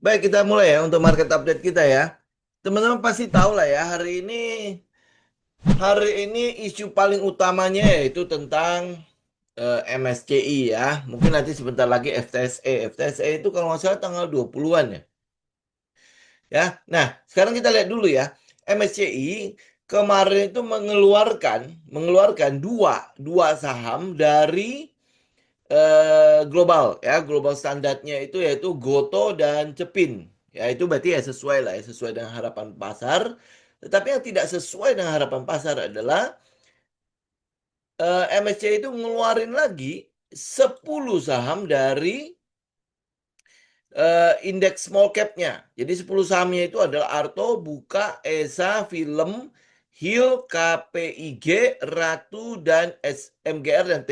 Baik, kita mulai ya untuk market update kita ya. Teman-teman pasti tahu lah ya, hari ini isu paling utamanya yaitu tentang MSCI ya. Mungkin nanti sebentar lagi FTSE. FTSE itu kalau nggak salah tanggal 20-an ya. Ya. Nah, sekarang kita lihat dulu ya. MSCI kemarin itu mengeluarkan dua saham dari global ya, global standarnya itu yaitu Goto dan Cepin. Ya itu berarti ya sesuai lah ya, sesuai dengan harapan pasar. Tetapi yang tidak sesuai dengan harapan pasar adalah MSCI itu ngeluarin lagi 10 saham dari indeks small cap-nya. Jadi 10 sahamnya itu adalah Arto, Buka, Esa, Film, Hill, KPIG, Ratu, dan SMGR dan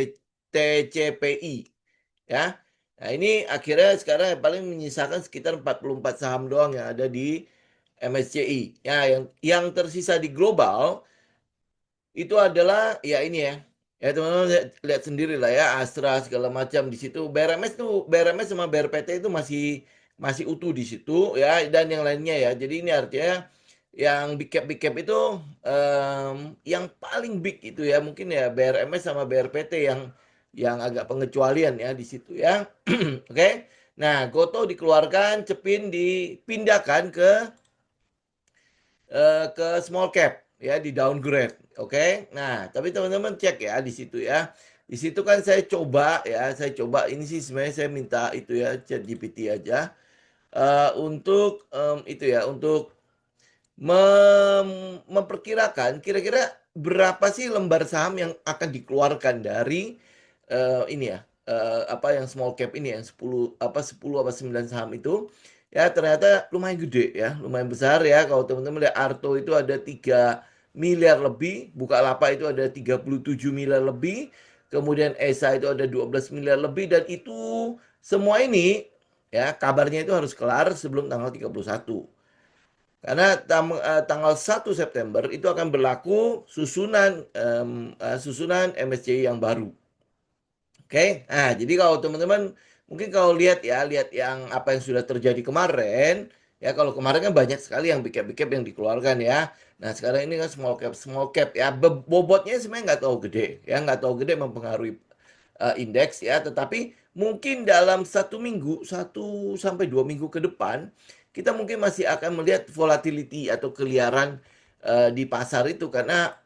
TCPI. Ya. Nah, ini akhirnya sekarang yang paling menyisakan sekitar 44 saham doang yang ada di MSCI. Ya, yang tersisa di global itu adalah ya ini ya. Ya teman-teman lihat sendiri lah ya, Astra segala macam di situ. BRMS sama BRPT itu masih masih utuh di situ ya, dan yang lainnya ya. Jadi ini artinya yang big cap itu yang paling big itu ya mungkin ya BRMS sama BRPT yang agak pengecualian ya di situ ya. Oke. Nah, Goto dikeluarkan, Cepin dipindahkan ke small cap ya, di downgrade. Oke. Nah, tapi teman-teman cek ya di situ ya. Di situ kan saya coba ini sih sebenarnya saya minta itu ya ChatGPT aja untuk itu ya untuk memperkirakan kira-kira berapa sih lembar saham yang akan dikeluarkan dari ini ya apa yang small cap ini yang 10 apa 9 saham itu ya, ternyata lumayan gede ya, lumayan besar ya. Kalau teman-teman lihat Arto itu ada 3 miliar lebih, Bukalapak itu ada 37 miliar lebih, kemudian ESA itu ada 12 miliar lebih, dan itu semua ini ya kabarnya itu harus kelar sebelum tanggal 31. Karena tanggal 1 September itu akan berlaku susunan MSCI yang baru. Oke. Nah, jadi kalau teman-teman mungkin kalau lihat yang apa yang sudah terjadi kemarin, ya kalau kemarin kan banyak sekali yang big cap yang dikeluarkan ya. Nah, sekarang ini kan small cap ya. Bobotnya sebenarnya nggak tahu gede, ya nggak tahu gede mempengaruhi indeks ya, tetapi mungkin dalam 1 minggu, 1 sampai 2 minggu ke depan, kita mungkin masih akan melihat volatility atau keliaran di pasar itu karena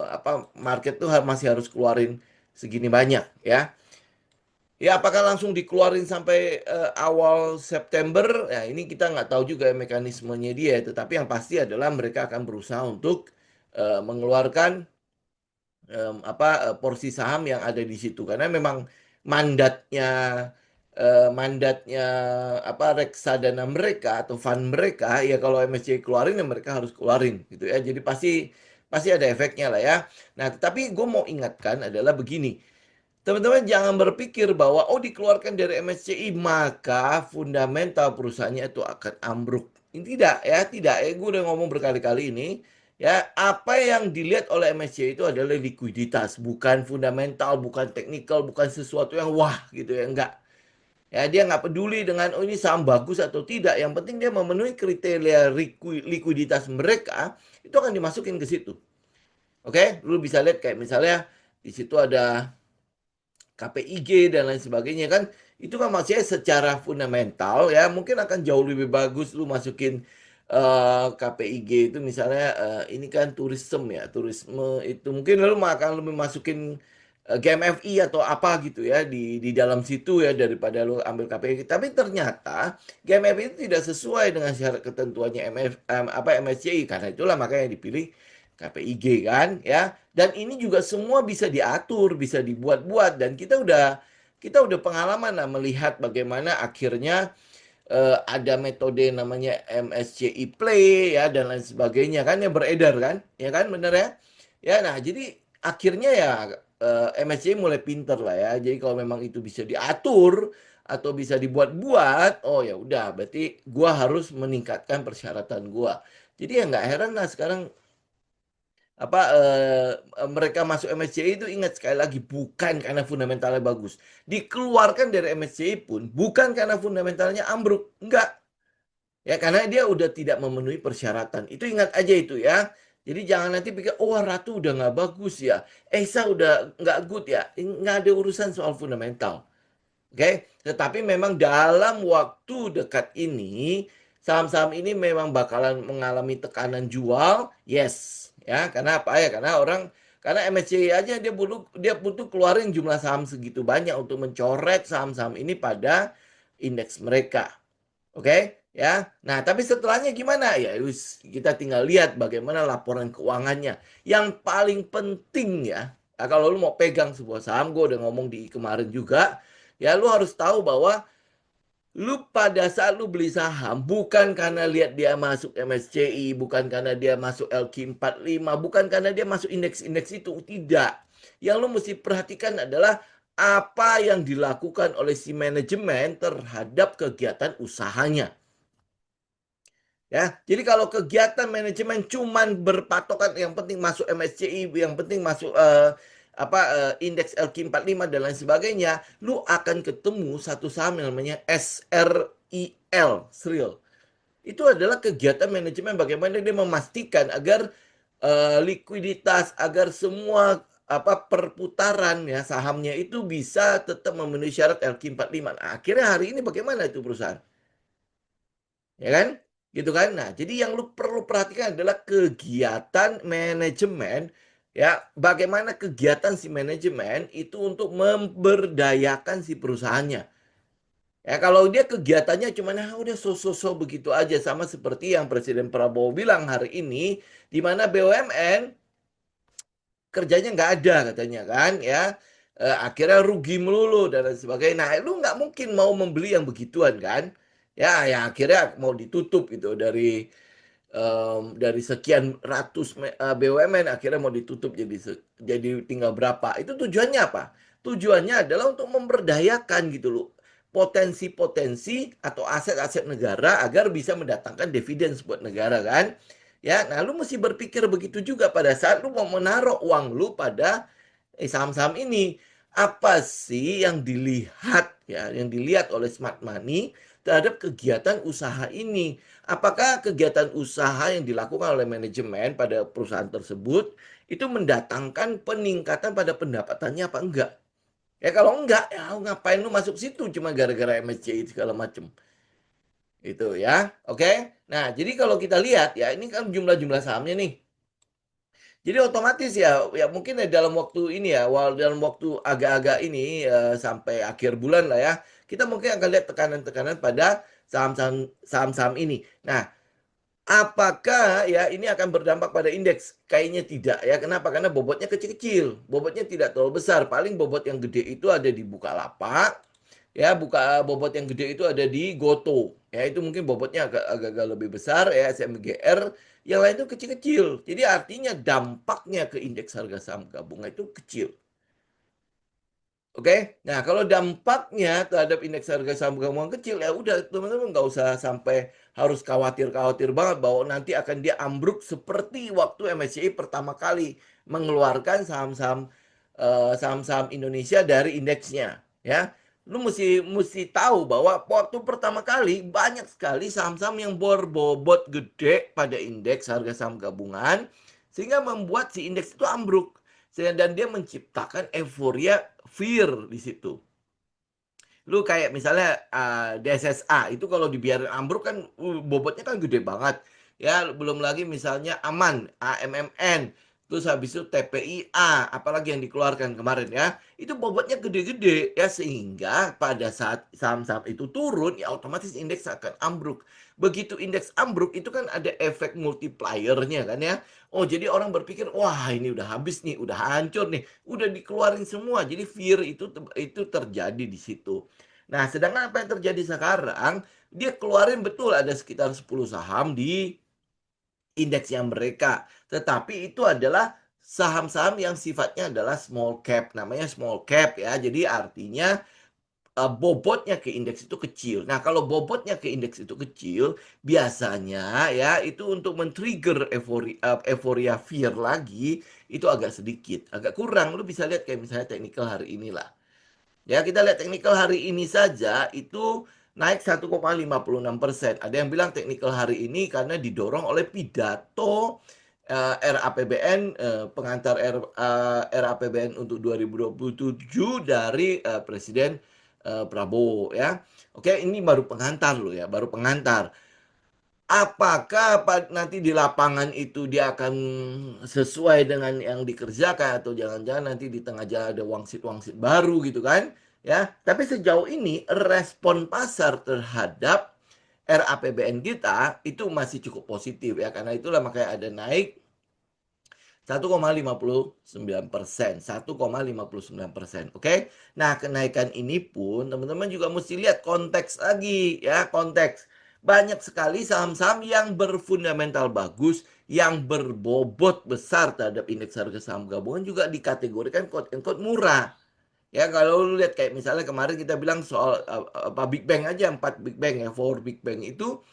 apa market tuh masih harus keluarin segini banyak ya. Ya, apakah langsung dikeluarin sampai awal September? Ya, ini kita nggak tahu juga mekanismenya dia. Tetapi yang pasti adalah mereka akan berusaha untuk mengeluarkan porsi saham yang ada di situ karena memang mandatnya mandatnya apa reksadana mereka atau fund mereka ya, kalau MSCI keluarin ya mereka harus keluarin gitu ya, jadi pasti pasti ada efeknya lah ya. Nah, tetapi gue mau ingatkan adalah begini, teman-teman jangan berpikir bahwa oh dikeluarkan dari MSCI maka fundamental perusahaannya itu akan ambruk. Ini tidak ya, tidak ya. Gue udah ngomong berkali-kali ini ya, apa yang dilihat oleh MSCI itu adalah likuiditas, bukan fundamental, bukan teknikal, bukan sesuatu yang wah gitu ya, enggak. Ya, dia nggak peduli dengan oh ini saham bagus atau tidak. Yang penting dia memenuhi kriteria likuiditas mereka, itu akan dimasukin ke situ. Oke, lu bisa lihat kayak misalnya di situ ada KPIG dan lain sebagainya kan, itu kan masih secara fundamental ya mungkin akan jauh lebih bagus lu masukin KPIG itu misalnya ini kan turisme itu mungkin lu akan lebih masukin GMFI atau apa gitu ya di dalam situ ya daripada lu ambil KPIG, tapi ternyata GMFI itu tidak sesuai dengan syarat ketentuannya MSCI, karena itulah makanya dipilih KPIG kan ya. Dan ini juga semua bisa diatur, bisa dibuat-buat, dan kita udah pengalaman lah melihat bagaimana akhirnya ada metode namanya MSCI Play ya dan lain sebagainya kan yang beredar kan, ya kan bener ya. Ya, nah jadi akhirnya ya MSCI mulai pinter lah ya. Jadi kalau memang itu bisa diatur atau bisa dibuat-buat, oh ya udah berarti gua harus meningkatkan persyaratan gua. Jadi ya nggak heran lah sekarang mereka masuk MSCI itu, ingat sekali lagi bukan karena fundamentalnya bagus. Dikeluarkan dari MSCI pun bukan karena fundamentalnya ambruk, enggak. Ya, karena dia udah tidak memenuhi persyaratan. Itu ingat aja itu ya. Jadi jangan nanti pikir, oh Ratu udah nggak bagus ya. Esa udah nggak good ya. Nggak ada urusan soal fundamental. Oke, tetapi memang dalam waktu dekat ini, saham-saham ini memang bakalan mengalami tekanan jual. Yes. Ya, karena apa ya? Karena MSCI aja dia butuh keluarin jumlah saham segitu banyak untuk mencoret saham-saham ini pada indeks mereka. Oke, ya. Nah, tapi setelahnya gimana? Ya, kita tinggal lihat bagaimana laporan keuangannya. Yang paling penting ya, kalau lu mau pegang sebuah saham, gue udah ngomong di kemarin juga, ya lu harus tahu bahwa lu pada saat lu beli saham bukan karena lihat dia masuk MSCI, bukan karena dia masuk LQ45, bukan karena dia masuk indeks-indeks itu, tidak. Yang lu mesti perhatikan adalah apa yang dilakukan oleh si manajemen terhadap kegiatan usahanya. Ya, jadi kalau kegiatan manajemen cuman berpatokan yang penting masuk MSCI, yang penting masuk indeks LQ45 dan lain sebagainya, lu akan ketemu satu saham yang namanya SRIL, SRIL. Itu adalah kegiatan manajemen bagaimana dia memastikan agar likuiditas, agar semua perputaran ya sahamnya itu bisa tetap memenuhi syarat LQ45. Nah, akhirnya hari ini bagaimana itu perusahaan? Ya kan? Gitu kan? Nah, jadi yang lu perlu perhatikan adalah kegiatan manajemen, ya, bagaimana kegiatan si manajemen itu untuk memberdayakan si perusahaannya. Ya, kalau dia kegiatannya cuma udah so begitu aja, sama seperti yang Presiden Prabowo bilang hari ini, di mana BUMN kerjanya nggak ada katanya kan, ya. Akhirnya rugi melulu dan lain sebagainya. Nah, lu nggak mungkin mau membeli yang begituan kan? Ya, ya akhirnya mau ditutup gitu dari sekian ratus BUMN akhirnya mau ditutup jadi tinggal berapa. Itu tujuannya apa? Tujuannya adalah untuk memberdayakan gitu loh potensi-potensi atau aset-aset negara agar bisa mendatangkan dividen buat negara kan. Ya, nah lu mesti berpikir begitu juga pada saat lu mau menaruh uang lu pada saham-saham ini. Apa sih yang dilihat ya, yang dilihat oleh smart money terhadap kegiatan usaha ini? Apakah kegiatan usaha yang dilakukan oleh manajemen pada perusahaan tersebut itu mendatangkan peningkatan pada pendapatannya apa enggak? Ya kalau enggak, ya ngapain lu masuk situ cuma gara-gara MSCI segala macam. Itu ya. Oke. Nah, jadi kalau kita lihat ya ini kan jumlah-jumlah sahamnya nih. Jadi otomatis ya mungkin ya dalam waktu ini ya, dalam waktu agak-agak ini sampai akhir bulan lah ya, kita mungkin akan lihat tekanan-tekanan pada saham-saham ini. Nah, apakah ya ini akan berdampak pada indeks? Kayaknya tidak ya. Kenapa? Karena bobotnya kecil-kecil. Bobotnya tidak terlalu besar. Paling bobot yang gede itu ada di Bukalapak. Ya, bobot yang gede itu ada di Goto. Ya, itu mungkin bobotnya agak lebih besar ya, SMGR. Yang lain itu kecil-kecil. Jadi artinya dampaknya ke indeks harga saham gabungan itu kecil. Oke, nah kalau dampaknya terhadap indeks harga saham gabungan kecil ya udah teman-teman nggak usah sampai harus khawatir-khawatir banget bahwa nanti akan dia ambruk seperti waktu MSCI pertama kali mengeluarkan saham-saham Indonesia dari indeksnya, ya. Lu mesti tahu bahwa waktu pertama kali banyak sekali saham-saham yang berbobot gede pada indeks harga saham gabungan sehingga membuat si indeks itu ambruk dan dia menciptakan euforia fear di situ. Lu kayak misalnya DSSA itu kalau dibiarin ambruk kan bobotnya kan gede banget. Ya, belum lagi misalnya Aman, AMMN, terus habis itu TPIA, apalagi yang dikeluarkan kemarin ya. Itu bobotnya gede-gede ya sehingga pada saat saham-saham itu turun ya otomatis indeks akan ambruk. Begitu indeks ambruk itu kan ada efek multipliernya kan ya. Oh, jadi orang berpikir, wah ini udah habis nih, udah hancur nih, udah dikeluarin semua. Jadi fear itu terjadi di situ. Nah, sedangkan apa yang terjadi sekarang, dia keluarin betul ada sekitar 10 saham di indeksnya mereka. Tetapi itu adalah saham-saham yang sifatnya adalah small cap, namanya small cap ya. Jadi artinya bobotnya ke indeks itu kecil. Nah, kalau bobotnya ke indeks itu kecil, biasanya ya itu untuk men-trigger euforia fear lagi itu agak sedikit, agak kurang. Lu bisa lihat kayak misalnya teknikal hari inilah. Ya, kita lihat teknikal hari ini saja itu naik 1,56%. Ada yang bilang teknikal hari ini karena didorong oleh pidato RAPBN, pengantar RAPBN untuk 2027 dari Presiden Prabowo ya. Oke, ini baru pengantar loh ya, baru pengantar. Apakah nanti di lapangan itu dia akan sesuai dengan yang dikerjakan atau jangan-jangan nanti di tengah jalan ada wangsit-wangsit baru gitu kan? Ya, tapi sejauh ini respon pasar terhadap RAPBN kita itu masih cukup positif ya, karena itulah makanya ada naik 1,59%, 1,59%. Oke. Nah, kenaikan ini pun teman-teman juga mesti lihat konteks lagi ya, konteks. Banyak sekali saham-saham yang berfundamental bagus, yang berbobot besar terhadap indeks harga saham gabungan juga dikategorikan quote unquote murah. Ya, kalau lu lihat kayak misalnya kemarin kita bilang soal apa Big Bang aja, 4 Big Bang ya, 4 Big Bang itu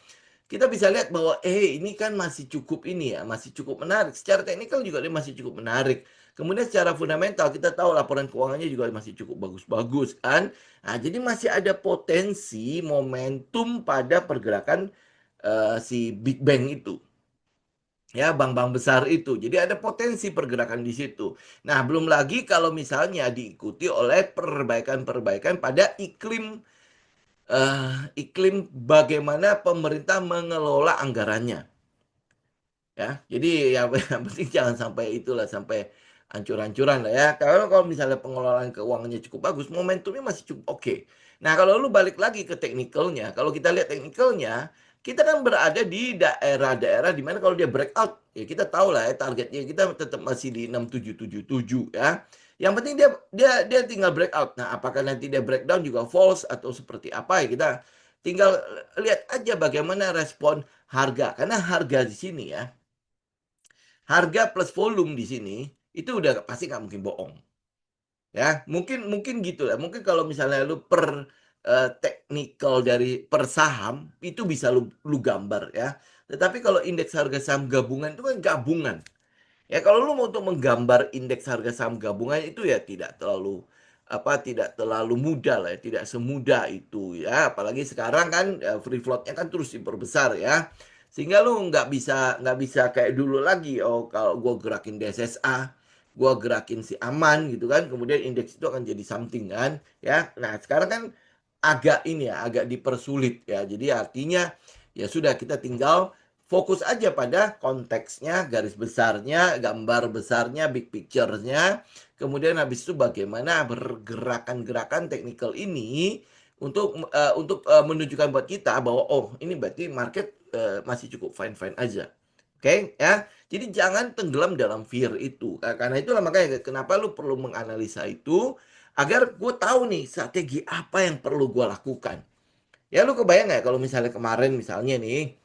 kita bisa lihat bahwa ini kan masih cukup ini ya, masih cukup menarik. Secara teknikal juga dia masih cukup menarik. Kemudian secara fundamental kita tahu laporan keuangannya juga masih cukup bagus-bagus kan. Nah, jadi masih ada potensi momentum pada pergerakan si Big Bang itu. Ya, bank-bank besar itu. Jadi ada potensi pergerakan di situ. Nah, belum lagi kalau misalnya diikuti oleh perbaikan-perbaikan pada iklim bagaimana pemerintah mengelola anggarannya. Ya, jadi ya yang penting jangan sampai itulah, sampai hancur-hancuran lah ya. Kalau misalnya pengelolaan keuangannya cukup bagus, momentumnya masih cukup oke. Nah, kalau lu balik lagi ke teknikalnya, kalau kita lihat teknikalnya, kita kan berada di daerah-daerah di mana kalau dia breakout, ya kita tahu lah ya targetnya kita tetap masih di 6777 ya. Yang penting dia dia dia tinggal breakout. Nah, apakah nanti dia breakdown juga false atau seperti apa ya, kita tinggal lihat aja bagaimana respon harga. Karena harga di sini ya, harga plus volume di sini itu udah pasti nggak mungkin bohong ya, mungkin mungkin gitu ya, mungkin kalau misalnya lu per teknikal dari per saham itu bisa lu gambar ya, tetapi kalau indeks harga saham gabungan itu kan gabungan ya. Kalau lu mau untuk menggambar indeks harga saham gabungan itu ya tidak terlalu mudah lah ya, tidak semudah itu ya. Apalagi sekarang kan free floatnya kan terus diperbesar ya. Sehingga lu nggak bisa kayak dulu lagi. Oh, kalau gua gerakin DSSA, gua gerakin si aman gitu kan, kemudian indeks itu akan jadi something kan ya. Nah, sekarang kan agak ini ya, agak dipersulit ya. Jadi artinya ya sudah, kita tinggal fokus aja pada konteksnya, garis besarnya, gambar besarnya, big picture-nya. Kemudian habis itu bagaimana bergerakan-gerakan teknikal ini untuk menunjukkan buat kita bahwa oh, ini berarti market masih cukup fine-fine aja. Oke, ya. Jadi jangan tenggelam dalam fear itu. Karena itulah makanya kenapa lu perlu menganalisa itu agar gue tahu nih strategi apa yang perlu gue lakukan. Ya, lu kebayang nggak kalau misalnya kemarin misalnya nih,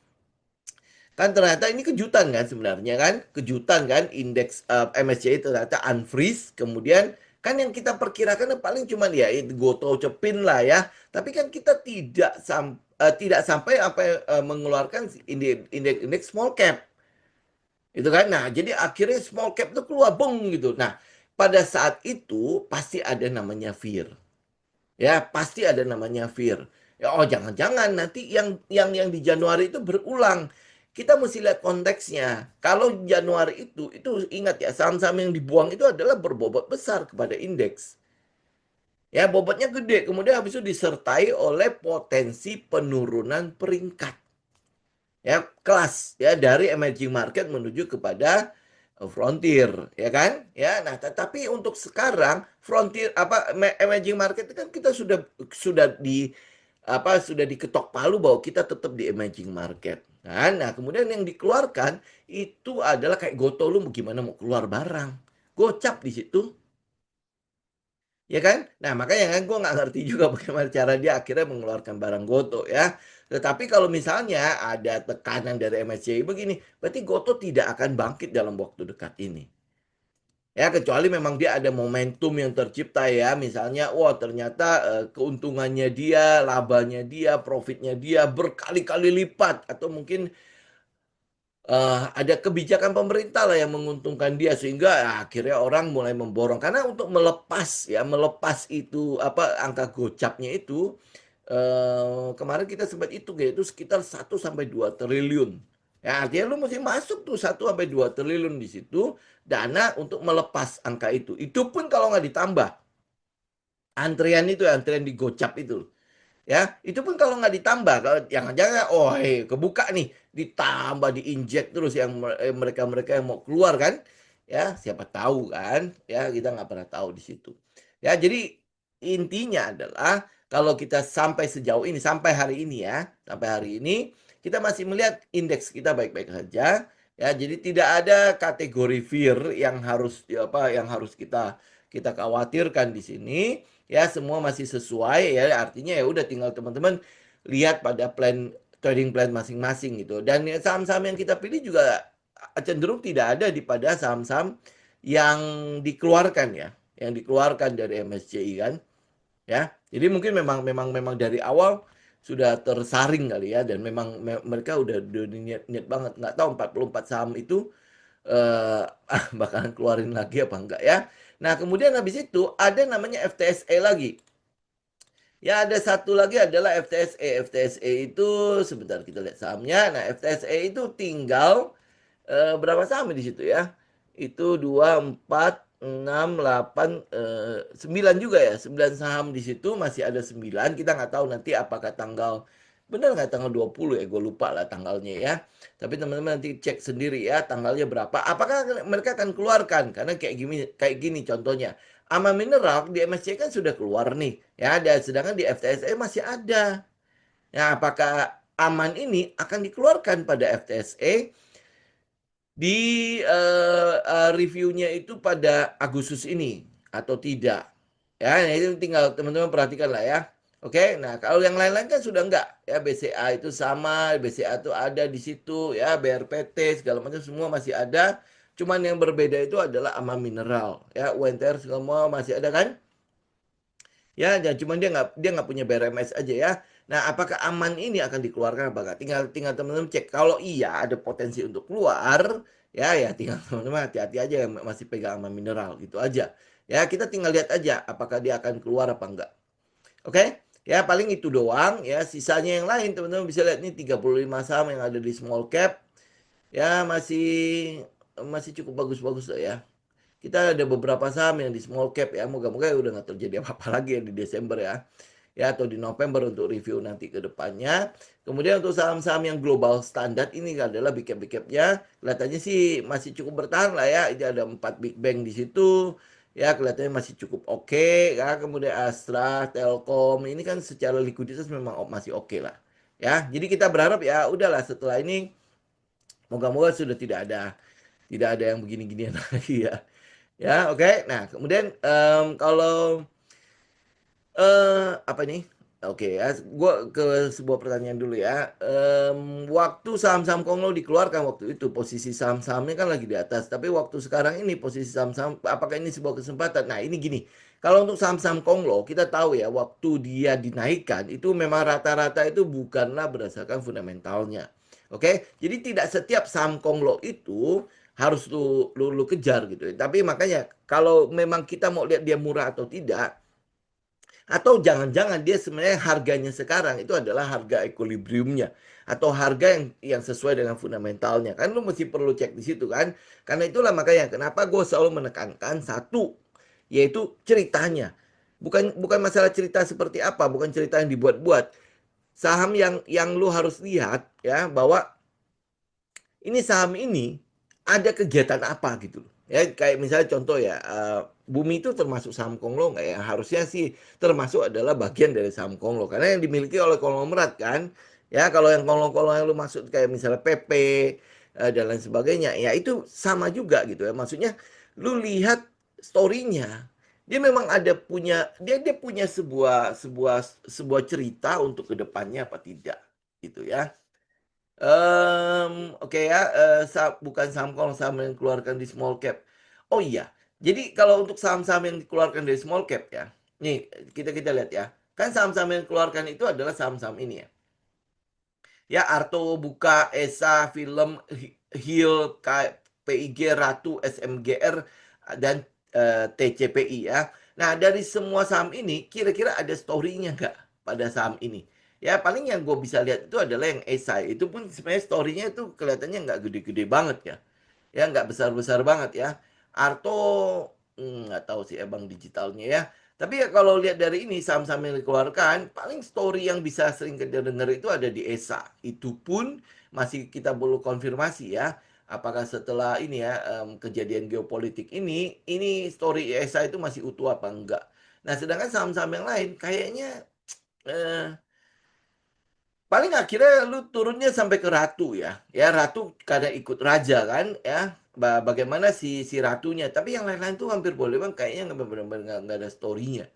kan ternyata ini kejutan kan sebenarnya kan, kejutan kan indeks MSCI ternyata unfreeze, kemudian kan yang kita perkirakan paling cuma ya itu goto cepin lah ya, tapi kan kita tidak sampai mengeluarkan indeks small cap itu kan. Nah, jadi akhirnya small cap itu keluar bong gitu. Nah, pada saat itu pasti ada namanya fear. Ya, pasti ada namanya fear. Ya, oh jangan-jangan nanti yang di Januari itu berulang. Kita mesti lihat konteksnya. Kalau Januari itu ingat ya, saham-saham yang dibuang itu adalah berbobot besar kepada indeks. Ya, bobotnya gede. Kemudian habis itu disertai oleh potensi penurunan peringkat. Ya, kelas ya, dari emerging market menuju kepada frontier, ya kan? Ya, nah tetapi untuk sekarang frontier emerging market itu kan kita sudah diketok palu bahwa kita tetap di emerging market. Nah, kemudian yang dikeluarkan itu adalah kayak goto, lu gimana mau keluar barang? Gocap di situ. Ya kan? Nah, makanya kan gue nggak ngerti juga bagaimana cara dia akhirnya mengeluarkan barang Goto ya. Tetapi kalau misalnya ada tekanan dari MSCI begini, berarti Goto tidak akan bangkit dalam waktu dekat ini. Ya, kecuali memang dia ada momentum yang tercipta ya. Misalnya, wah ternyata keuntungannya dia, labanya dia, profitnya dia berkali-kali lipat. Atau mungkin ada kebijakan pemerintah lah yang menguntungkan dia sehingga akhirnya orang mulai memborong, karena untuk melepas itu angka gocapnya itu kemarin kita sempat hitung ya, itu sekitar 1 sampai 2 triliun. Ya, artinya lu mesti masuk tuh 1 sampai 2 triliun di situ dana untuk melepas angka itu. Itu pun kalau nggak ditambah antrian itu, antrian di Gocap itu. Ya, itu pun kalau nggak ditambah, kalau jangan-jangan, oh kebuka nih, ditambah diinjek terus yang mereka-mereka yang mau keluar kan, ya siapa tahu kan, ya kita nggak pernah tahu di situ. Ya, jadi intinya adalah kalau kita sampai sejauh ini, sampai hari ini ya, sampai hari ini kita masih melihat indeks kita baik-baik saja. Ya, jadi tidak ada kategori fear yang harus apa, yang harus kita khawatirkan di sini. Ya, semua masih sesuai ya, artinya ya udah tinggal teman-teman lihat pada trading plan masing-masing gitu. Dan saham-saham yang kita pilih juga cenderung tidak ada di pada saham-saham yang dikeluarkan ya, yang dikeluarkan dari MSCI kan ya. Jadi mungkin memang dari awal sudah tersaring kali ya, dan memang mereka udah niat banget, nggak tahu 44 saham itu bakalan keluarin lagi apa enggak ya. Nah, kemudian habis itu ada namanya FTSE lagi. Ya, ada satu lagi adalah FTSE. FTSE itu sebentar kita lihat sahamnya. Nah, FTSE itu tinggal berapa saham di situ ya? Itu 2, 4, 6, 8, 9 juga ya. 9 saham di situ, masih ada 9. Kita nggak tahu nanti apakah tanggal, benar nggak tanggal 20 ya? Gue lupa lah tanggalnya ya. Tapi teman-teman nanti cek sendiri ya tanggalnya berapa. Apakah mereka akan keluarkan? Karena kayak gini contohnya. Ama Mineral di MSCI kan sudah keluar nih. Ya, sedangkan di FTSE masih ada. Ya, apakah aman ini akan dikeluarkan pada FTSE di reviewnya itu pada Agustus ini atau tidak? Ya, nah itu tinggal teman-teman perhatikan lah ya. Oke, nah kalau yang lain-lain kan sudah enggak ya, BCA itu sama, BCA itu ada di situ ya, BRPT segala macam semua masih ada. Cuman yang berbeda itu adalah Ama Mineral ya, UNTR semua masih ada kan? Ya, dan cuma dia nggak punya BRMS aja ya. Nah, apakah aman ini akan dikeluarkan apa enggak? Tinggal tinggal teman-teman cek. Kalau iya ada potensi untuk keluar, ya tinggal teman-teman hati-hati aja yang masih pegang aman mineral gitu aja. Ya, kita tinggal lihat aja apakah dia akan keluar apa enggak. Oke? Ya, paling itu doang ya. Sisanya yang lain teman-teman bisa lihat nih 35 saham yang ada di small cap. Ya, masih masih cukup bagus-bagus lah ya. Kita ada beberapa saham yang di small cap ya, moga-moga udah nggak terjadi apa-apa lagi ya di Desember ya. Ya, atau di November untuk review nanti ke depannya. Kemudian untuk saham-saham yang global standar ini adalah big cap-nya. Kelihatannya sih masih cukup bertahan lah ya. Ini ada 4 big bank di situ. Ya, kelihatannya masih cukup oke ya. Kemudian Astra, Telkom, ini kan secara likuiditas memang masih oke lah. Ya, jadi kita berharap ya udahlah setelah ini moga-moga sudah tidak ada yang begini-ginian lagi ya. Ya, oke. Nah, kemudian kalau apa nih? Oke ya, gua ke sebuah pertanyaan dulu ya. Waktu saham-saham Konglo dikeluarkan waktu itu posisi saham-sahamnya kan lagi di atas, tapi waktu sekarang ini posisi saham-saham, apakah ini sebuah kesempatan? Nah, ini gini. Kalau untuk saham-saham Konglo, kita tahu ya, waktu dia dinaikkan itu memang rata-rata itu bukanlah berdasarkan fundamentalnya. Oke, jadi tidak setiap saham Konglo itu harus lu kejar gitu ya. Tapi makanya kalau memang kita mau lihat dia murah atau tidak, atau jangan-jangan dia sebenarnya harganya sekarang itu adalah harga equilibriumnya atau harga yang sesuai dengan fundamentalnya. Kan lu mesti perlu cek di situ kan. Karena itulah makanya kenapa gue selalu menekankan satu, yaitu ceritanya. Bukan bukan masalah cerita seperti apa, bukan cerita yang dibuat-buat. Saham yang lu harus lihat ya, bahwa ini saham ini ada kegiatan apa gitu loh. Ya kayak misalnya contoh ya, Bumi itu termasuk saham Konglo nggak ya? Harusnya sih termasuk adalah bagian dari saham Konglo karena yang dimiliki oleh konglomerat kan. Ya kalau yang Konglo-Konglo yang lu maksud kayak misalnya PP dan lain sebagainya, ya itu sama juga gitu ya. Maksudnya lu lihat story-nya. Dia memang dia punya sebuah cerita untuk kedepannya apa tidak gitu ya. Oke ya, bukan saham kalau saham yang dikeluarkan di small cap. Oh iya, jadi kalau untuk saham-saham yang dikeluarkan dari small cap ya, nih kita lihat ya, kan saham-saham yang dikeluarkan itu adalah saham-saham ini ya. Ya, Arto, Buka, Esa, Film, Hill, PIG, Ratu, SMGR, dan TCPI ya. Nah, dari semua saham ini, kira-kira ada story-nya nggak? pada saham ini. Ya paling yang gue bisa lihat itu adalah yang SI. Itu pun sebenarnya story-nya itu kelihatannya nggak gede-gede banget ya. Ya nggak besar-besar banget ya. Arto nggak tahu sih emang digitalnya ya. Tapi ya kalau lihat dari ini saham-saham yang dikeluarkan, paling story yang bisa sering kita dengar itu ada di ESA. Itu pun masih kita perlu konfirmasi ya. Apakah setelah ini ya kejadian geopolitik ini story ESA itu masih utuh apa enggak? Nah, sedangkan saham-saham yang lain kayaknya eh, paling akhirnya lu turunnya sampai ke ratu ya. Ya ratu karena ikut raja kan ya. Bagaimana si ratunya. Tapi yang lain-lain tuh hampir boleh bang kayaknya nggak benar-benar nggak ada storynya.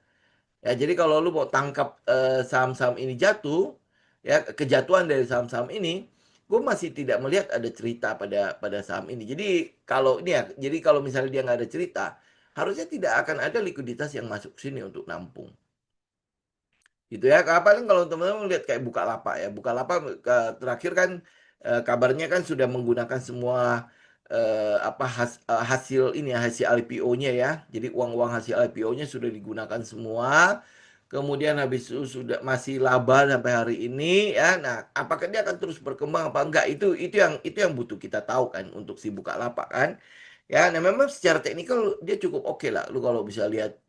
Ya jadi kalau lu mau tangkap saham-saham ini jatuh, ya kejatuhan dari saham-saham ini, gue masih tidak melihat ada cerita pada saham ini. Jadi kalau ini ya, jadi kalau misalnya dia nggak ada cerita, harusnya tidak akan ada likuiditas yang masuk sini untuk nampung. Gitu ya. Paling kalau teman-teman lihat kayak Bukalapak ya. Bukalapak terakhir kan kabarnya kan sudah menggunakan semua apa hasil ini ya, hasil IPO-nya ya. Jadi uang-uang hasil IPO-nya sudah digunakan semua. Kemudian habis itu sudah masih laba sampai hari ini ya. Nah, apakah dia akan terus berkembang apa enggak? Itu yang butuh kita tahu kan untuk si Bukalapak kan. Ya, nah memang secara teknikal dia cukup oke lah. Lu kalau bisa lihat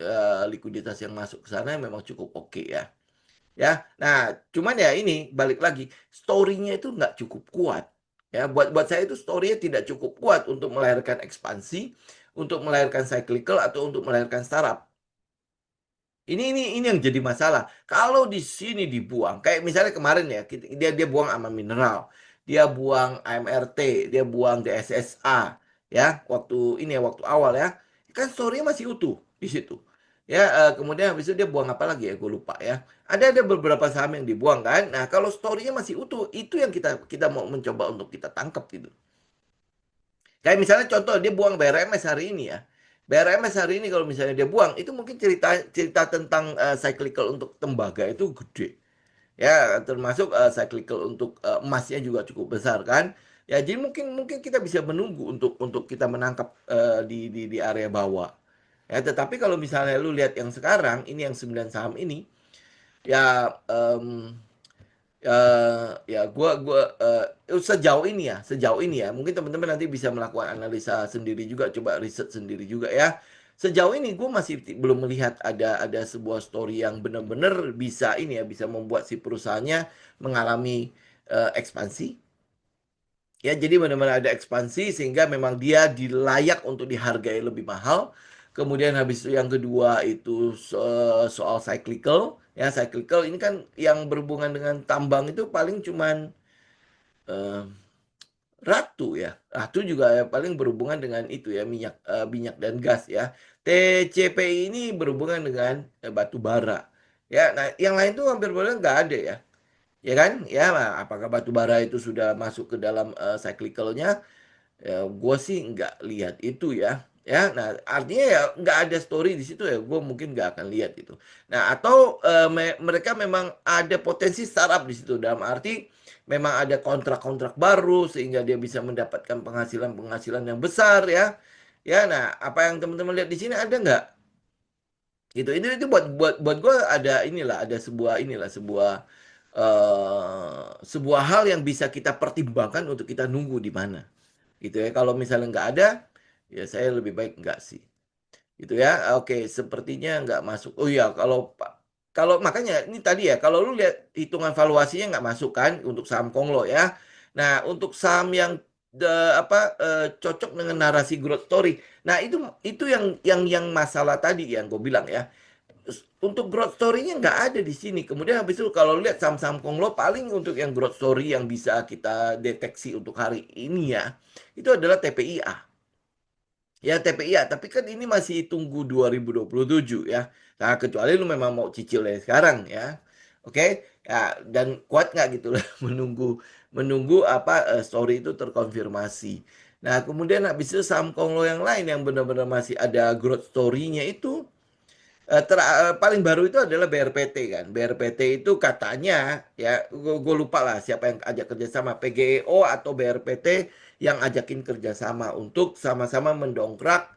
likuiditas yang masuk ke sana memang cukup oke ya. Ya, nah cuman ya ini balik lagi story-nya itu nggak cukup kuat. Ya, buat saya itu story-nya tidak cukup kuat untuk melahirkan ekspansi, untuk melahirkan cyclical atau untuk melahirkan startup. Ini yang jadi masalah. Kalau di sini dibuang, kayak misalnya kemarin ya, dia buang Aman Mineral, dia buang AMRT, dia buang DSSA, ya, waktu ini ya, waktu awal ya, kan story-nya masih utuh di situ. Ya, kemudian habis itu dia buang apa lagi ya, gue lupa ya. Ada beberapa saham yang dibuang kan. Nah, kalau story-nya masih utuh, itu yang kita mau mencoba untuk kita tangkap gitu. Kayak misalnya contoh dia buang BRMS hari ini ya. BRMS hari ini kalau misalnya dia buang, itu mungkin cerita cerita tentang cyclical untuk tembaga itu gede. Ya, termasuk cyclical untuk emasnya juga cukup besar kan. Ya, jadi mungkin mungkin kita bisa menunggu untuk kita menangkap di area bawah. Ya, tetapi kalau misalnya lu lihat yang sekarang, ini yang 9 saham ini, ya sejauh ini ya mungkin teman-teman nanti bisa melakukan analisa sendiri juga coba riset sendiri juga ya sejauh ini gue masih belum melihat ada sebuah story yang benar-benar bisa ini ya bisa membuat si perusahaannya mengalami ekspansi ya jadi benar-benar ada ekspansi sehingga memang dia dilayak untuk dihargai lebih mahal kemudian habis itu yang kedua itu soal cyclical ya cyclical ini kan yang berhubungan dengan tambang itu paling cuman eh, Ratu ya. Ratu juga ya paling berhubungan dengan itu ya minyak dan gas ya. TCPI ini berhubungan dengan batu bara. Ya, nah yang lain tuh hampir boleh nggak ada ya. Ya kan? Ya, nah, apakah batu bara itu sudah masuk ke dalam cyclicalnya? Ya, gue sih nggak lihat itu ya. Ya, nah artinya ya nggak ada story di situ ya. Gue mungkin nggak akan lihat itu. Nah, atau mereka memang ada potensi startup di situ dalam arti memang ada kontrak-kontrak baru sehingga dia bisa mendapatkan penghasilan-penghasilan yang besar ya. Ya, nah apa yang teman-teman lihat di sini ada nggak? Gitu. Itu buat gue ada inilah ada sebuah hal yang bisa kita pertimbangkan untuk kita nunggu di mana gitu ya. Kalau misalnya nggak ada, ya saya lebih baik nggak sih. Gitu ya. Oke, sepertinya nggak masuk. Oh iya, kalau makanya ini tadi ya, kalau lu lihat hitungan valuasinya nggak masuk kan untuk saham Konglo ya. Nah, untuk saham yang cocok dengan narasi growth story. Nah, itu yang masalah tadi yang gue bilang ya. Untuk growth story-nya nggak ada di sini. Kemudian habis itu kalau lihat saham-saham Konglo paling untuk yang growth story yang bisa kita deteksi untuk hari ini ya, itu adalah TPIA. Ya TPIA, tapi kan ini masih tunggu 2027 ya. Nah, kecuali lu memang mau cicil dari sekarang ya. Oke, ya dan kuat nggak gitu lah menunggu menunggu story itu terkonfirmasi. Nah, kemudian habis itu saham Konglo yang lain yang benar-benar masih ada growth story-nya itu paling baru itu adalah BRPT kan. BRPT itu katanya ya gue lupa lah siapa yang ajak kerjasama PGEO atau BRPT yang ajakin kerjasama untuk sama-sama mendongkrak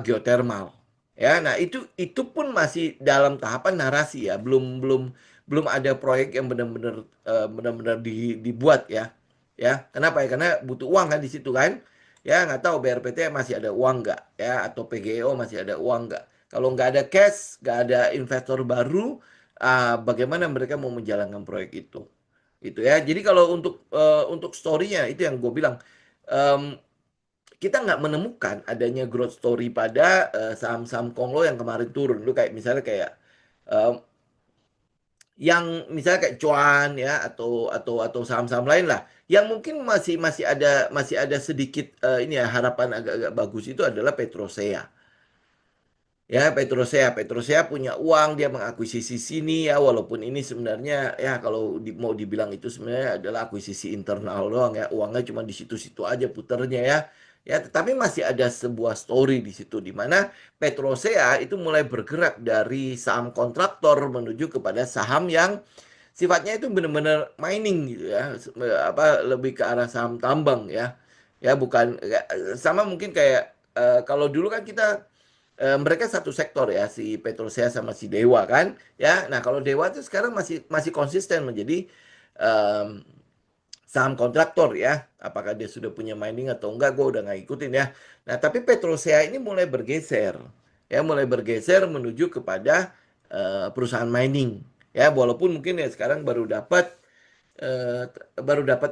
geotermal. Ya, nah itu pun masih dalam tahapan narasi ya, belum belum belum ada proyek yang benar-benar benar-benar dibuat ya. Ya, kenapa ya? Karena butuh uang kan di situ kan. Ya, nggak tahu BRPT masih ada uang nggak ya, atau PGEO masih ada uang nggak. Kalau nggak ada cash, nggak ada investor baru, bagaimana mereka mau menjalankan proyek itu? Itu ya. Jadi kalau untuk story-nya itu yang gue bilang, em, kita nggak menemukan adanya growth story pada saham-saham Konglo yang kemarin turun. Lu kayak misalnya kayak eh, yang misalnya kayak Cuan ya, atau saham-saham lain lah yang mungkin masih ada sedikit ini ya, harapan agak-agak bagus itu adalah Petrosea. Ya, Petrosea punya uang, dia mengakuisisi sini ya, walaupun ini sebenarnya ya kalau mau dibilang itu sebenarnya adalah akuisisi internal doang ya, uangnya cuma di situ-situ aja puternya ya. Ya, tetapi masih ada sebuah story di situ di mana Petrosea itu mulai bergerak dari saham kontraktor menuju kepada saham yang sifatnya itu benar-benar mining gitu ya, apa lebih ke arah saham tambang ya. Ya bukan sama mungkin kayak kalau dulu kan kita mereka satu sektor ya, si Petrosea sama si Dewa kan ya. Nah kalau Dewa itu sekarang masih masih konsisten menjadi em, saham kontraktor ya, apakah dia sudah punya mining atau enggak gue udah nggak ikutin ya. Nah tapi Petrosea ini mulai bergeser ya, mulai bergeser menuju kepada perusahaan mining ya, walaupun mungkin ya sekarang baru dapat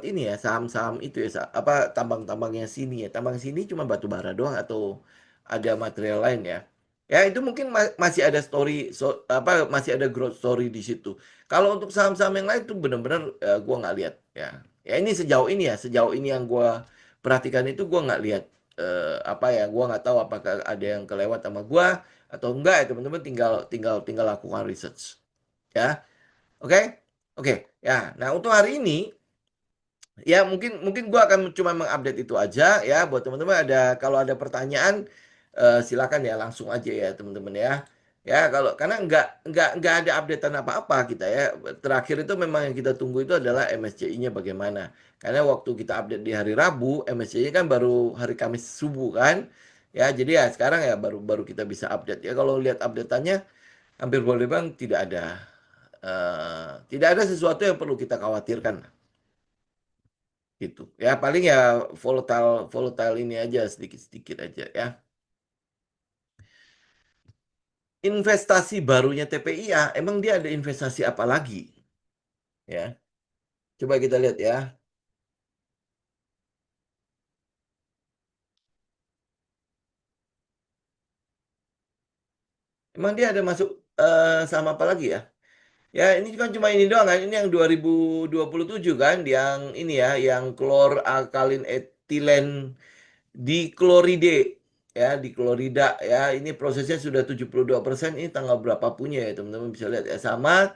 ini ya, saham-saham itu ya, apa tambang-tambangnya sini ya, tambang sini cuma batu bara doang atau ada material lain ya. Ya itu mungkin masih ada story, apa masih ada growth story di situ. Kalau untuk saham-saham yang lain tuh benar-benar gua nggak lihat ya. Ya ini sejauh ini ya, sejauh ini yang gua perhatikan itu gua nggak lihat apa ya, gua nggak tahu apakah ada yang kelewat sama gua atau enggak ya, teman-teman tinggal tinggal tinggal lakukan research ya. Oke. Oke. Ya, nah untuk hari ini ya mungkin mungkin gua akan cuma mengupdate itu aja ya, buat teman-teman, kalau ada pertanyaan silakan ya, langsung aja ya teman-teman ya. Ya kalau karena nggak ada updatean apa-apa kita ya. Terakhir itu memang yang kita tunggu itu adalah MSCI-nya bagaimana. Karena waktu kita update di hari Rabu, MSCI kan baru hari Kamis subuh kan. Ya, jadi ya sekarang ya baru baru kita bisa update ya. Kalau lihat updateannya hampir boleh bang tidak ada sesuatu yang perlu kita khawatirkan gitu. Ya paling ya volatile volatile ini aja sedikit-sedikit aja ya. Investasi barunya TPIA, emang dia ada investasi apa lagi? Ya, coba kita lihat ya. Emang dia ada masuk sama apa lagi ya? Ya ini kan cuma ini doang kan. Ini yang 2027 kan, yang ini ya, yang klor alkalin etilen di kloride ya, di klorida ya. Ini prosesnya sudah 72%. Ini tanggal berapa punya ya teman-teman bisa lihat ya. Sama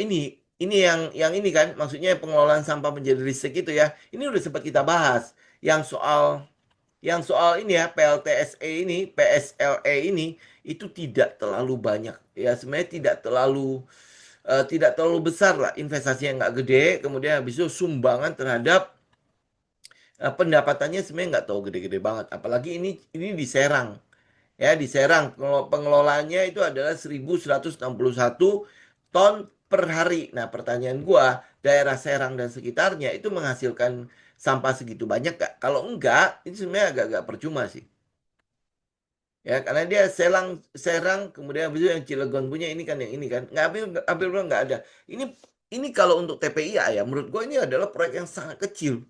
ini yang ini kan, maksudnya pengelolaan sampah menjadi listrik itu ya. Ini udah sempat kita bahas yang soal ini ya, PLTSE ini, PSLE ini itu tidak terlalu banyak ya, sebenarnya tidak terlalu besar lah, investasinya nggak gede, kemudian habis itu sumbangan terhadap pendapatannya sebenarnya nggak tahu gede-gede banget, apalagi ini di Serang ya, di Serang pengelolaannya itu adalah 1.161 ton per hari. Nah pertanyaan gua, daerah Serang dan sekitarnya itu menghasilkan sampah segitu banyak nggak? Kalau enggak, ini sebenarnya agak-agak percuma sih. Ya karena dia Serang kemudian habis itu yang Cilegon punya ini kan, yang ini kan nggak, hampir bilang nggak ada. Ini kalau untuk TPIA ya, menurut gue ini adalah proyek yang sangat kecil.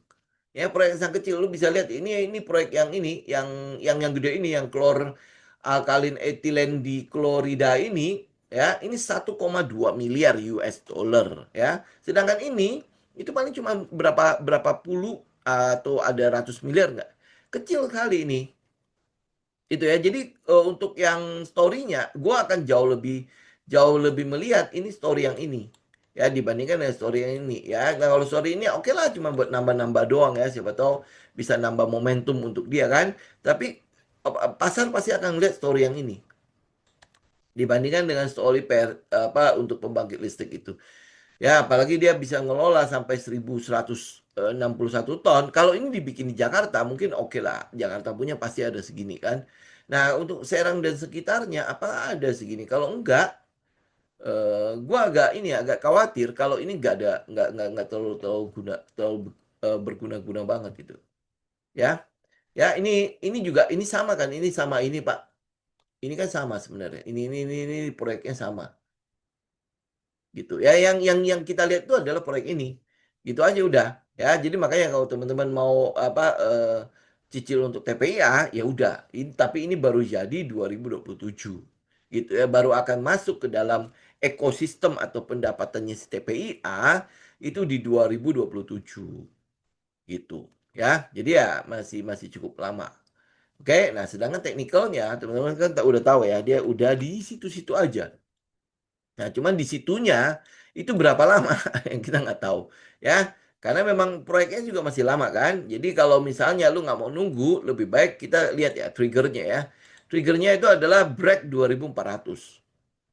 Ya proyek yang sangat kecil, lu bisa lihat ini proyek yang ini, yang gede ini, yang klor alkalin etilen di Klorida ini ya, ini 1,2 miliar US dollar ya. Sedangkan ini itu paling cuma berapa berapa puluh atau ada ratus miliar nggak? Kecil kali ini. Itu ya. Jadi untuk yang story-nya, gue akan jauh lebih melihat ini story yang ini ya, dibandingkan dengan story yang ini ya. Nah, kalau story ini oke lah, cuma buat nambah-nambah doang ya, siapa tahu bisa nambah momentum untuk dia kan. Tapi pasar pasti akan lihat story yang ini dibandingkan dengan story apa untuk pembangkit listrik itu. Ya, apalagi dia bisa ngelola sampai 1.161 ton. Kalau ini dibikin di Jakarta, mungkin oke lah. Jakarta punya pasti ada segini kan. Nah, untuk Serang dan sekitarnya apa ada segini? Kalau enggak, gua agak ini ya, agak khawatir kalau ini nggak ada, nggak terlalu terlalu guna, terlalu berguna-guna banget gitu. Ya, ya ini juga ini sama kan? Ini sama ini Pak. Ini kan sama sebenarnya. Ini proyeknya sama gitu. Ya, yang kita lihat itu adalah proyek ini. Gitu aja udah. Ya, jadi makanya kalau teman-teman mau apa cicil untuk TPIA, ya udah. Tapi ini baru jadi 2027. Gitu ya, baru akan masuk ke dalam ekosistem atau pendapatannya si TPIA itu di 2027 gitu. Ya, jadi ya masih masih cukup lama. Oke, nah sedangkan teknikalnya teman-teman kan udah tahu ya, dia udah di situ-situ aja. Nah, cuman di situnya itu berapa lama yang kita nggak tahu, ya. Karena memang proyeknya juga masih lama kan. Jadi kalau misalnya lu nggak mau nunggu, lebih baik kita lihat ya triggernya ya. Triggernya itu adalah break 2400.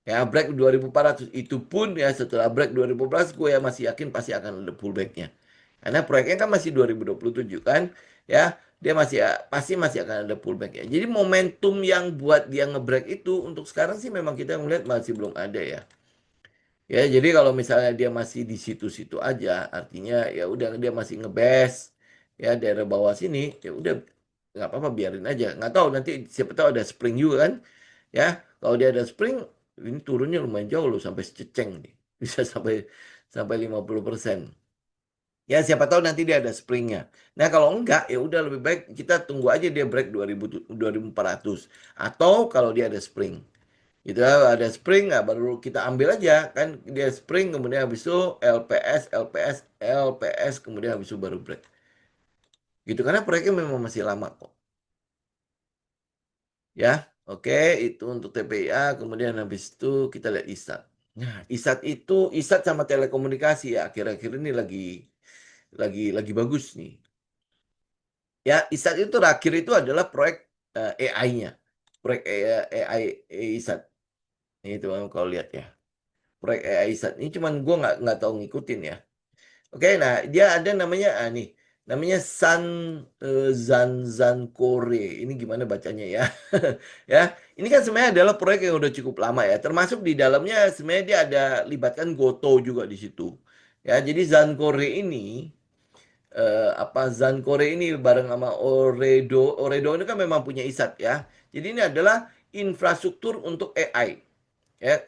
Ya, break 2400 itu pun ya setelah break 2400 gue ya masih yakin pasti akan ada pullbacknya. Karena proyeknya kan masih 2027 kan, ya dia masih pasti masih akan ada pullback ya. Jadi momentum yang buat dia ngebreak itu untuk sekarang sih memang kita melihat masih belum ada ya. Ya, jadi kalau misalnya dia masih di situ-situ aja, artinya ya udah dia masih ngebes ya daerah bawah sini, ya udah nggak apa-apa biarin aja. Nggak tahu nanti siapa tahu ada spring juga kan, ya. Kalau dia ada spring, ini turunnya lumayan jauh loh sampai seceng nih, bisa sampai sampai 50%. Ya siapa tahu nanti dia ada springnya. Nah kalau enggak ya udah lebih baik kita tunggu aja dia break 2400 atau kalau dia ada spring. Gitu ya, ada spring, nah baru kita ambil aja kan dia spring kemudian habis itu LPS, LPS, LPS kemudian habis itu baru break. Gitu karena proyeknya memang masih lama kok. Ya, oke itu untuk TPIA kemudian habis itu kita lihat ISAT. Nah, ISAT itu ISAT sama telekomunikasi ya akhir-akhir ini lagi bagus nih. Ya, ISAT itu terakhir itu adalah proyek AI-nya. Proyek AI ISAT. Ini teman kalau lihat ya. Proyek AI ISAT. Ini cuman gue nggak tahu ngikutin ya. Oke, nah dia ada namanya nih, namanya Zanzankore. Ini gimana bacanya ya? Ya, ini kan sebenarnya adalah proyek yang udah cukup lama ya. Termasuk di dalamnya sebenarnya dia ada libatkan Goto juga di situ. Ya, jadi Zankore ini apa Zankore ini bareng sama Oredo. Oredo ini kan memang punya ISAT ya. Jadi ini adalah infrastruktur untuk AI. Ya,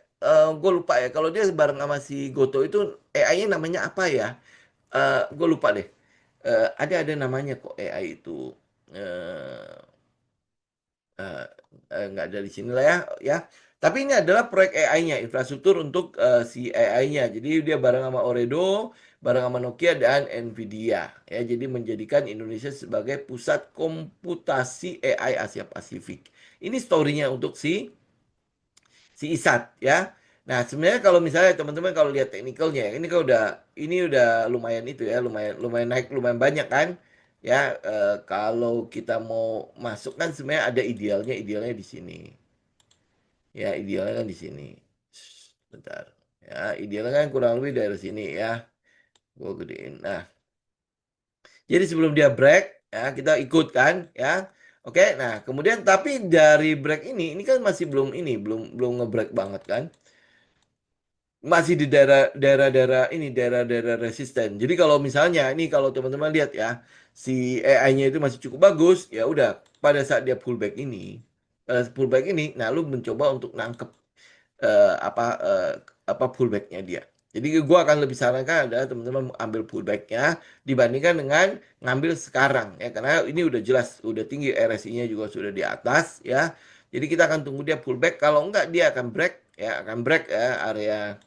gue lupa ya. Kalau dia bareng sama si Goto itu AI-nya namanya apa ya? Gue lupa deh. Ada namanya kok AI itu. Eh, eh, nggak ada di sini lah ya, ya. Tapi ini adalah proyek AI-nya, infrastruktur untuk si AI-nya. Jadi dia bareng sama Oredo, bareng sama Nokia dan Nvidia. Ya, jadi menjadikan Indonesia sebagai pusat komputasi AI Asia Pasifik. Ini story-nya untuk si ISAT ya. Nah, sebenarnya kalau misalnya teman-teman kalau lihat teknikalnya, ini udah lumayan itu ya, lumayan lumayan naik lumayan banyak kan. Ya, kalau kita mau masuk kan sebenarnya ada idealnya di sini. Ya, idealnya kan di sini. Bentar. Ya, idealnya kan kurang lebih dari sini ya. Gue gedein. Nah, jadi sebelum dia break, ya kita ikut kan, ya. Oke, nah kemudian tapi dari break ini kan masih belum ini, belum belum ngebreak banget kan. Masih di daerah-daerah ini daerah-daerah resisten. Jadi kalau misalnya ini kalau teman-teman lihat ya si AI-nya itu masih cukup bagus, ya udah pada saat dia pullback ini, nah lu mencoba untuk nangkep apa pullbacknya dia. Jadi gua akan lebih sarankan adalah teman-teman ambil pullbacknya dibandingkan dengan ngambil sekarang ya karena ini udah jelas udah tinggi RSI-nya juga sudah di atas ya. Jadi kita akan tunggu dia pullback. Kalau enggak dia akan break ya akan break ya area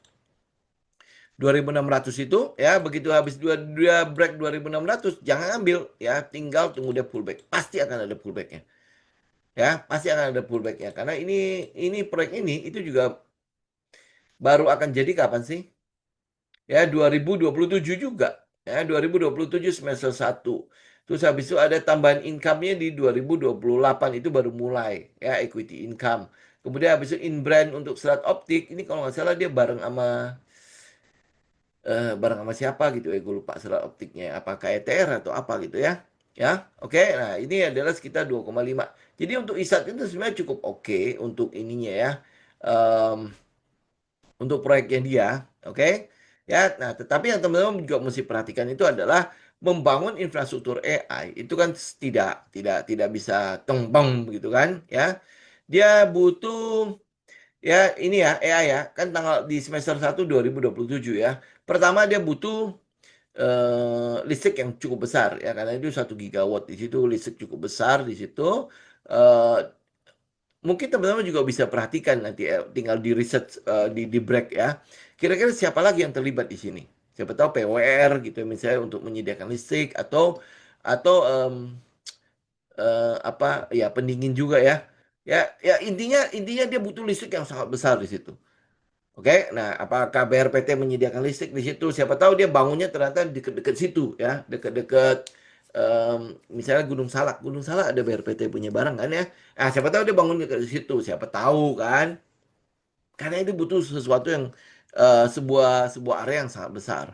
2600 itu ya begitu habis dua break 2600 jangan ambil ya tinggal tunggu dia pullback pasti akan ada pullbacknya ya pasti akan ada pullbacknya karena ini proyek ini itu juga baru akan jadi kapan sih ya 2027 juga ya 2027 semester satu. Terus habis itu ada tambahan income-nya di 2028 itu baru mulai ya equity income. Kemudian habis itu in brand untuk serat optik ini kalau nggak salah dia bareng sama siapa gitu ya gue lupa serat optiknya apakah ETR atau apa gitu ya. Ya, oke. Nah, ini adalah sekitar 2,5. Jadi untuk ISAT itu sebenarnya cukup oke untuk ininya ya. Em, untuk proyeknya dia, oke? Ya, nah tetapi yang teman-teman juga mesti perhatikan itu adalah membangun infrastruktur AI itu kan tidak bisa tembang begitu kan, ya. Dia butuh ya ini ya AI ya, kan tanggal di semester 1 2027 ya. Pertama dia butuh listrik yang cukup besar ya karena itu 1 gigawatt di situ listrik cukup besar di situ. Eh, Mungkin teman-teman juga bisa perhatikan nanti tinggal di research di break ya. Kira-kira siapa lagi yang terlibat di sini? Siapa tahu PWR gitu misalnya untuk menyediakan listrik atau apa ya pendingin juga ya. Ya intinya dia butuh listrik yang sangat besar di situ. Oke, nah apakah BRPT menyediakan listrik di situ? Siapa tahu dia bangunnya ternyata dekat-dekat situ ya, dekat-dekat misalnya Gunung Salak. Gunung Salak ada BRPT punya barang kan ya. Ah, siapa tahu dia bangun dekat situ. Siapa tahu kan? Karena itu butuh sesuatu yang sebuah sebuah area yang sangat besar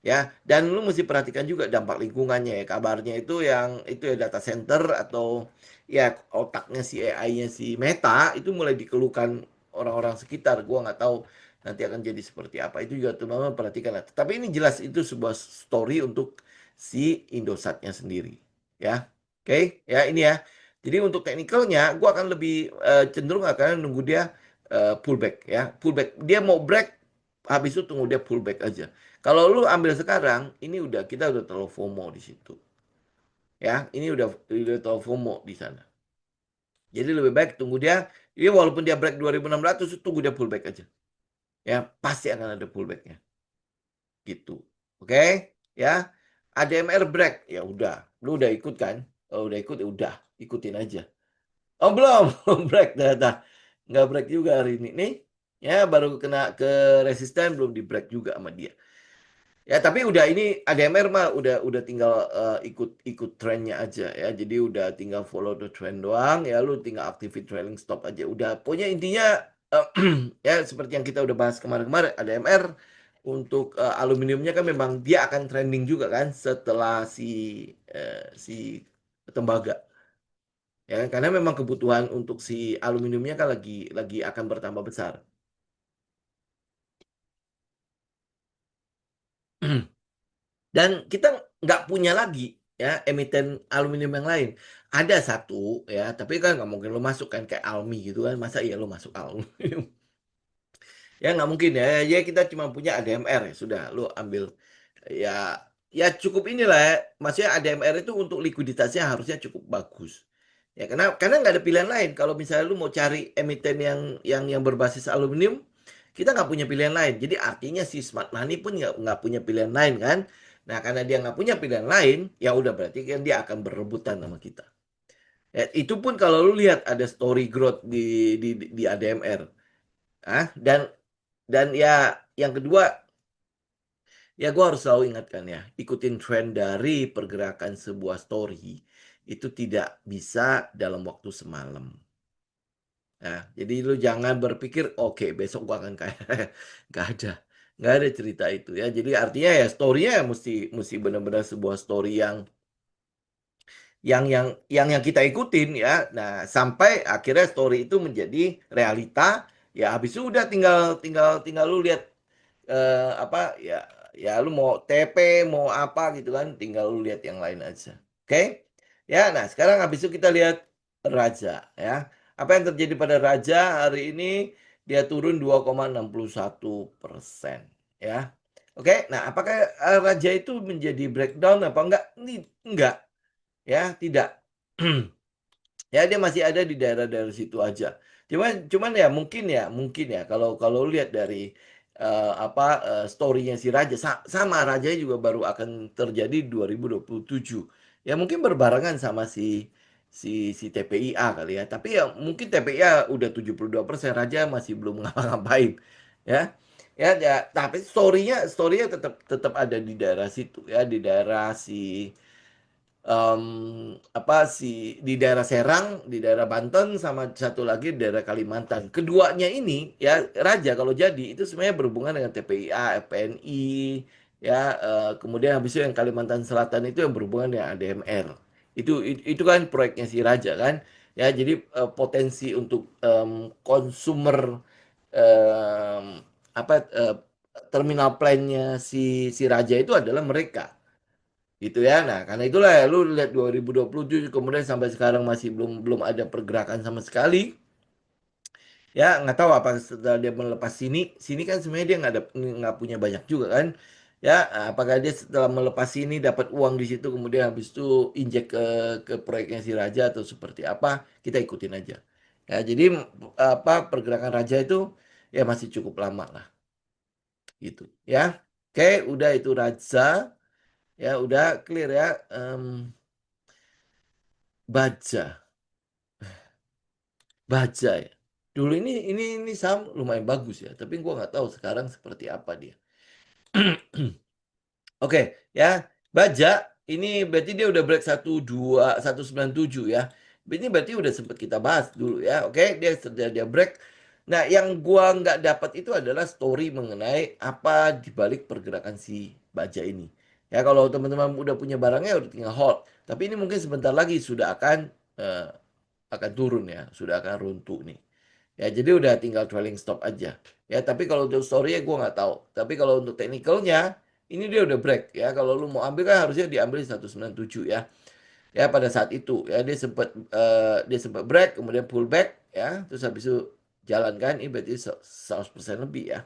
ya. Dan lu mesti perhatikan juga dampak lingkungannya ya. Kabarnya itu ya data center atau ya otaknya si AI-nya si Meta itu mulai dikeluhkan orang-orang sekitar. Gua nggak tahu nanti akan jadi seperti apa. Itu juga teman-teman perhatikan lah. Tapi ini jelas itu sebuah story untuk si Indosatnya sendiri ya. Oke, ya ini ya. Jadi untuk teknikalnya, gua akan lebih cenderung akan nunggu dia pullback ya. Pullback. Dia mau break, habis itu tunggu dia pullback aja. Kalau lu ambil sekarang, ini kita udah terlalu FOMO di situ. Ya, ini udah terlalu FOMO di sana. Jadi lebih baik tunggu dia, ya walaupun dia break 2600, tunggu dia pullback aja. Ya, pasti akan ada pullbacknya. Gitu. Oke? Ya. ADMR break, ya udah. Lu udah ikut kan? Kalau udah ikut, ya udah. Ikutin aja. Oh, belum. Belum break ternyata. Nggak break juga hari ini. Nih, ya baru kena ke resisten, belum di break juga sama dia. Ya, tapi udah ini ADMR mah udah tinggal ikut ikut trennya aja ya. Jadi udah tinggal follow the trend doang ya. Lu tinggal activate trailing stop aja. Udah. Pokoknya intinya eh, ya seperti yang kita udah bahas kemarin-kemarin ADMR untuk aluminiumnya kan memang dia akan trending juga kan setelah si tembaga. Ya kan? Karena memang kebutuhan untuk si aluminiumnya kan lagi akan bertambah besar. Dan kita nggak punya lagi ya emiten aluminium yang lain. Ada satu ya, tapi kan nggak mungkin lo masuk kan kayak Almi gitu kan. Masa iya lo masuk aluminium? Ya nggak mungkin ya. Ya kita cuma punya ADMR ya sudah. Lo ambil ya cukup inilah ya. Maksudnya ADMR itu untuk likuiditasnya harusnya cukup bagus. Ya karena nggak ada pilihan lain. Kalau misalnya lu mau cari emiten yang berbasis aluminium, kita nggak punya pilihan lain. Jadi artinya si smart money pun nggak punya pilihan lain kan. Nah karena dia nggak punya pilihan lain, ya udah berarti kan dia akan berebutan sama kita. Ya, itu pun kalau lu lihat ada story growth di ADMR. Ah, dan ya yang kedua ya gue harus selalu ingatkan ya, ikutin tren dari pergerakan sebuah story itu tidak bisa dalam waktu semalam. Nah, jadi lu jangan berpikir, oke besok gua akan kaya. Gak ada. Gak ada cerita itu ya. Jadi artinya ya story-nya ya mesti benar-benar sebuah story yang kita ikutin ya. Nah, sampai akhirnya story itu menjadi realita. Ya habis itu udah tinggal tinggal tinggal lu lihat apa ya lu mau TP mau apa gitu kan tinggal lu lihat yang lain aja. Oke. Ya, nah sekarang habis itu kita lihat Raja ya. Apa yang terjadi pada Raja hari ini dia turun 2,61% ya. Oke, nah apakah Raja itu menjadi breakdown apa enggak? Ini enggak ya, tidak. Ya dia masih ada di daerah-daerah situ aja. Cuman ya mungkin ya kalau kalau lihat dari apa story-nya si Raja sama Raja juga baru akan terjadi 2027. Ya mungkin berbarengan sama si TPIA kali ya. Tapi ya mungkin TPIA udah 72%, Raja masih belum ngapa-ngapain. Ya. Tapi story-nya tetap tetap ada di daerah situ ya, di daerah em, di daerah Serang, di daerah Banten, sama satu lagi di daerah Kalimantan. Keduanya ini ya Raja kalau jadi itu sebenarnya berhubungan dengan TPIA, FPNI, ya kemudian habis itu yang Kalimantan Selatan itu yang berhubungan dengan ADMR. Itu kan proyeknya si Raja kan. Ya, jadi potensi untuk consumer em, apa terminal plan-nya si Raja itu adalah mereka. Gitu ya. Nah, karena itulah ya lu lihat 2027 kemudian sampai sekarang masih belum belum ada pergerakan sama sekali. Ya, nggak tahu apa setelah dia melepas sini, sini kan sebenarnya dia nggak punya banyak juga kan. Ya, apakah dia setelah melepas sini dapat uang di situ kemudian habis itu injek ke proyeknya si Raja atau seperti apa, kita ikutin aja. Ya, jadi apa pergerakan Raja itu ya masih cukup lama lah gitu. Ya, oke, udah itu Raja, ya udah clear ya. Baja, Baja ya. Dulu ini saham lumayan bagus ya, tapi gua nggak tahu sekarang seperti apa dia. Oke, ya. Baja ini berarti dia udah break 12197 ya. Ini berarti udah sempat kita bahas dulu ya. Oke, dia break. Nah, yang gua nggak dapat itu adalah story mengenai apa di balik pergerakan si Baja ini. Ya, kalau teman-teman udah punya barangnya udah tinggal hold. Tapi ini mungkin sebentar lagi sudah eh, akan turun ya, sudah akan runtuh nih. Ya, jadi udah tinggal trailing stop aja. Ya, tapi kalau untuk story-nya gue nggak tahu. Tapi kalau untuk technical-nya, ini dia udah break ya. Kalau lu mau ambil kan harusnya diambil di 197 ya. Ya, pada saat itu ya dia sempat break, kemudian pull back ya, terus habis itu jalan kan, ini berarti 100% lebih ya.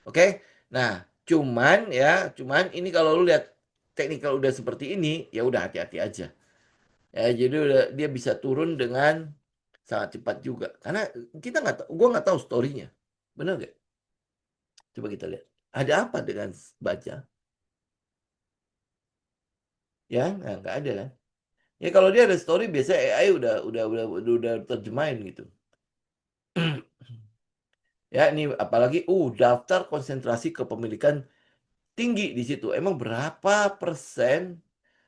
Oke. Nah, cuman ini kalau lu lihat technical udah seperti ini, ya udah hati-hati aja. Ya, jadi dia bisa turun dengan sangat cepat juga. Karena kita nggak tahu, gue nggak tahu story-nya. Benar nggak? Coba kita lihat. Ada apa dengan baca? Ya, nggak ada kan? Ya kalau dia ada story, biasanya AI udah terjemahin gitu. Ya, ini apalagi, daftar konsentrasi kepemilikan tinggi di situ. Emang berapa persen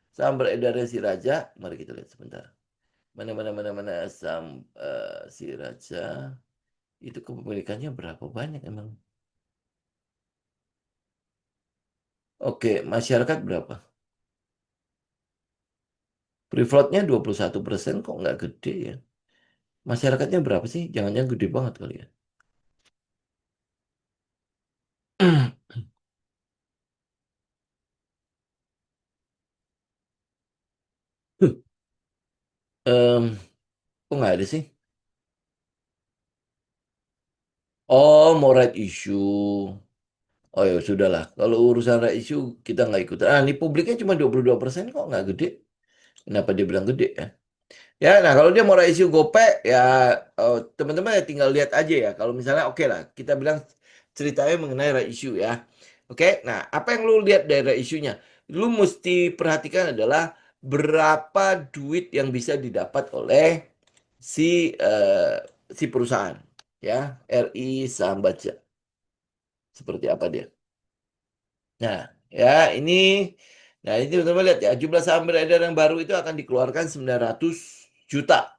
saham beredarnya si Raja? Mari kita lihat sebentar. Mana saham si Raja itu kepemilikannya berapa banyak emang? Oke, masyarakat berapa? Free float-nya 21% kok nggak gede ya? Masyarakatnya berapa sih? Jangan-jangan gede banget kali ya. Em, kok nggak ada sih? Oh, mau right issue. Oh ya sudahlah. Kalau urusan right issue kita nggak ikut. Ah, ini publiknya cuma 22% kok nggak gede. Kenapa dia bilang gede ya? Ya, nah kalau dia mau issue GoPay, ya teman-teman ya tinggal lihat aja ya. Kalau misalnya oke lah, kita bilang ceritanya mengenai issue ya. Oke, nah apa yang lu lihat dari issue-nya? Lu mesti perhatikan adalah berapa duit yang bisa didapat oleh si perusahaan ya, RI Saham Baja. Seperti apa dia? Nah, ya ini ini teman-teman lihat ya, jumlah saham beredar yang baru itu akan dikeluarkan 900 juta.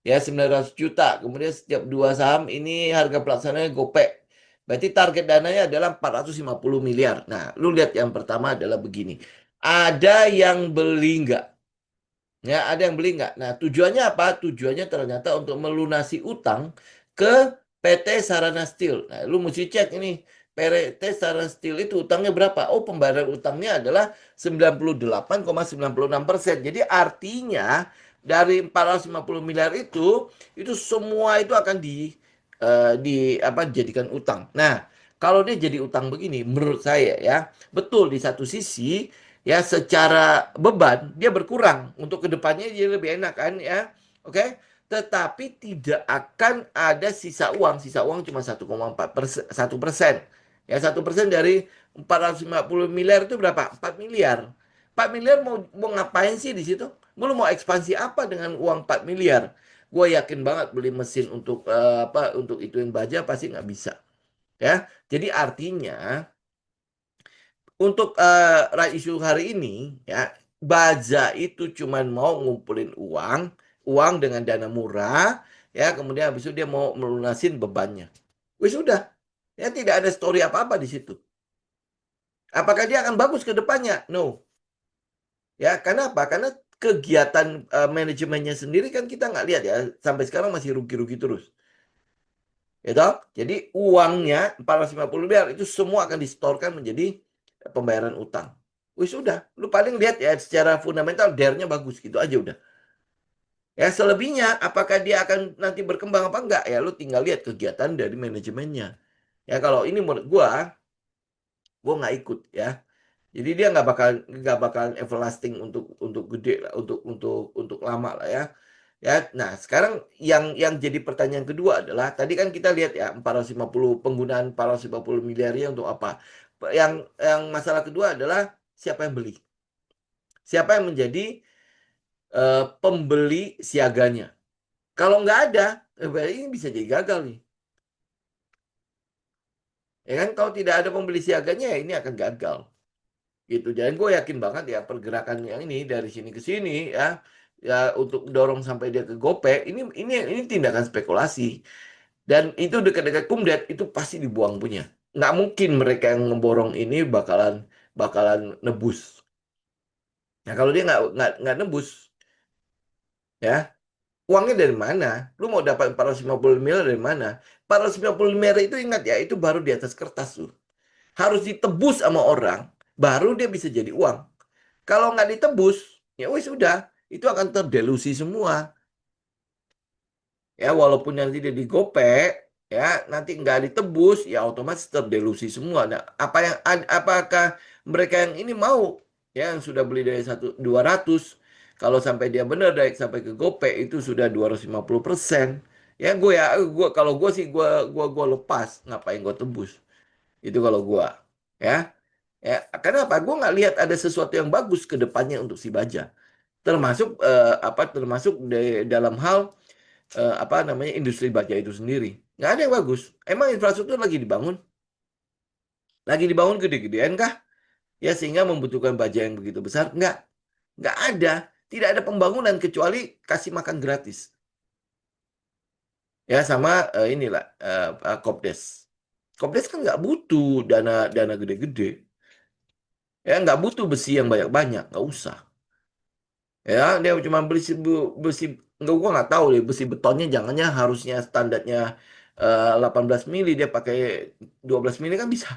Ya 900 juta. Kemudian setiap dua saham ini harga pelaksananya gopek. Berarti target dananya adalah 450 miliar. Nah, lu lihat yang pertama adalah begini. Ada yang beli nggak? Ya, ada yang beli nggak? Nah, tujuannya apa? Tujuannya ternyata untuk melunasi utang ke PT Sarana Steel. Nah, lu mesti cek ini. PT Sarana Steel itu utangnya berapa? Oh, pembayaran utangnya adalah 98,96%. Jadi artinya dari 450 miliar itu semua itu akan apa dijadikan utang. Nah, kalau dia jadi utang begini, menurut saya ya, betul di satu sisi ya secara beban dia berkurang untuk kedepannya jadi lebih enak kan ya, oke, tetapi tidak akan ada sisa uang cuma 1,4%, 1%, ya 1% dari 450 miliar itu berapa? 4 miliar. 4 miliar mau ngapain sih di situ? Mau ekspansi apa dengan uang 4 miliar? Gue yakin banget beli mesin untuk apa untuk ituin baja pasti nggak bisa ya. Jadi artinya untuk right issue hari ini ya, Baja itu cuman mau ngumpulin uang dengan dana murah ya, kemudian habis itu dia mau melunasin bebannya. Wis sudah. Ya tidak ada story apa-apa di situ. Apakah dia akan bagus ke depannya? No. Ya, karena apa? Karena kegiatan manajemennya sendiri kan kita nggak lihat ya, sampai sekarang masih rugi-rugi terus. Ya toh? Jadi uangnya 450 miliar itu semua akan distorkan menjadi pembayaran utang. Wis udah, lu paling lihat ya secara fundamental DER-nya bagus gitu aja udah. Ya selebihnya apakah dia akan nanti berkembang apa enggak ya lu tinggal lihat kegiatan dari manajemennya. Ya kalau ini menurut gua nggak ikut ya. Jadi dia nggak bakal everlasting untuk gede lah, untuk lama lah ya. Ya, nah sekarang yang jadi pertanyaan kedua adalah tadi kan kita lihat ya 450 penggunaan 450 miliarnya untuk apa? Yang masalah kedua adalah siapa yang beli? Siapa yang menjadi pembeli siaganya? Kalau nggak ada, berarti ini bisa jadi gagal nih. Ya kan kalau tidak ada pembeli siaganya ya ini akan gagal. Gitu. Jadi gue yakin banget ya pergerakan yang ini dari sini ke sini ya ya untuk dorong sampai dia ke GoPay ini tindakan spekulasi dan itu dekat-dekat Kumdet itu pasti dibuang punya. Nggak mungkin mereka yang ngeborong ini bakalan bakalan nebus. Nah kalau dia nggak nebus ya uangnya dari mana? Lu mau dapat 450 miliar dari mana? 450 miliar itu ingat ya itu baru di atas kertas tuh. Harus ditebus sama orang baru dia bisa jadi uang. Kalau nggak ditebus, ya wis sudah, itu akan terdelusi semua. Ya, walaupun nanti dia digopek, ya nanti nggak ditebus, ya otomatis terdelusi semua. Nah, apakah mereka yang ini mau, ya yang sudah beli dari 200, kalau sampai dia benar dari sampai ke gopek itu sudah 250%. Ya, kalau gue sih gue lepas, ngapain gue tebus? Itu kalau gue, ya. Ya, kenapa? Gue nggak lihat ada sesuatu yang bagus ke depannya untuk si Baja. Termasuk dalam hal apa namanya industri baja itu sendiri. Nggak ada yang bagus. Emang infrastruktur lagi dibangun gede-gedean kah? Ya sehingga membutuhkan baja yang begitu besar? Nggak ada. Tidak ada pembangunan kecuali kasih makan gratis. Ya sama inilah Kopdes. Kopdes kan nggak butuh dana dana gede-gede. Ya nggak butuh besi yang banyak-banyak, nggak usah. Ya dia cuma beli besi enggak gua nggak tahu deh besi betonnya jangannya harusnya standarnya 18 mili dia pakai 12 mili kan bisa.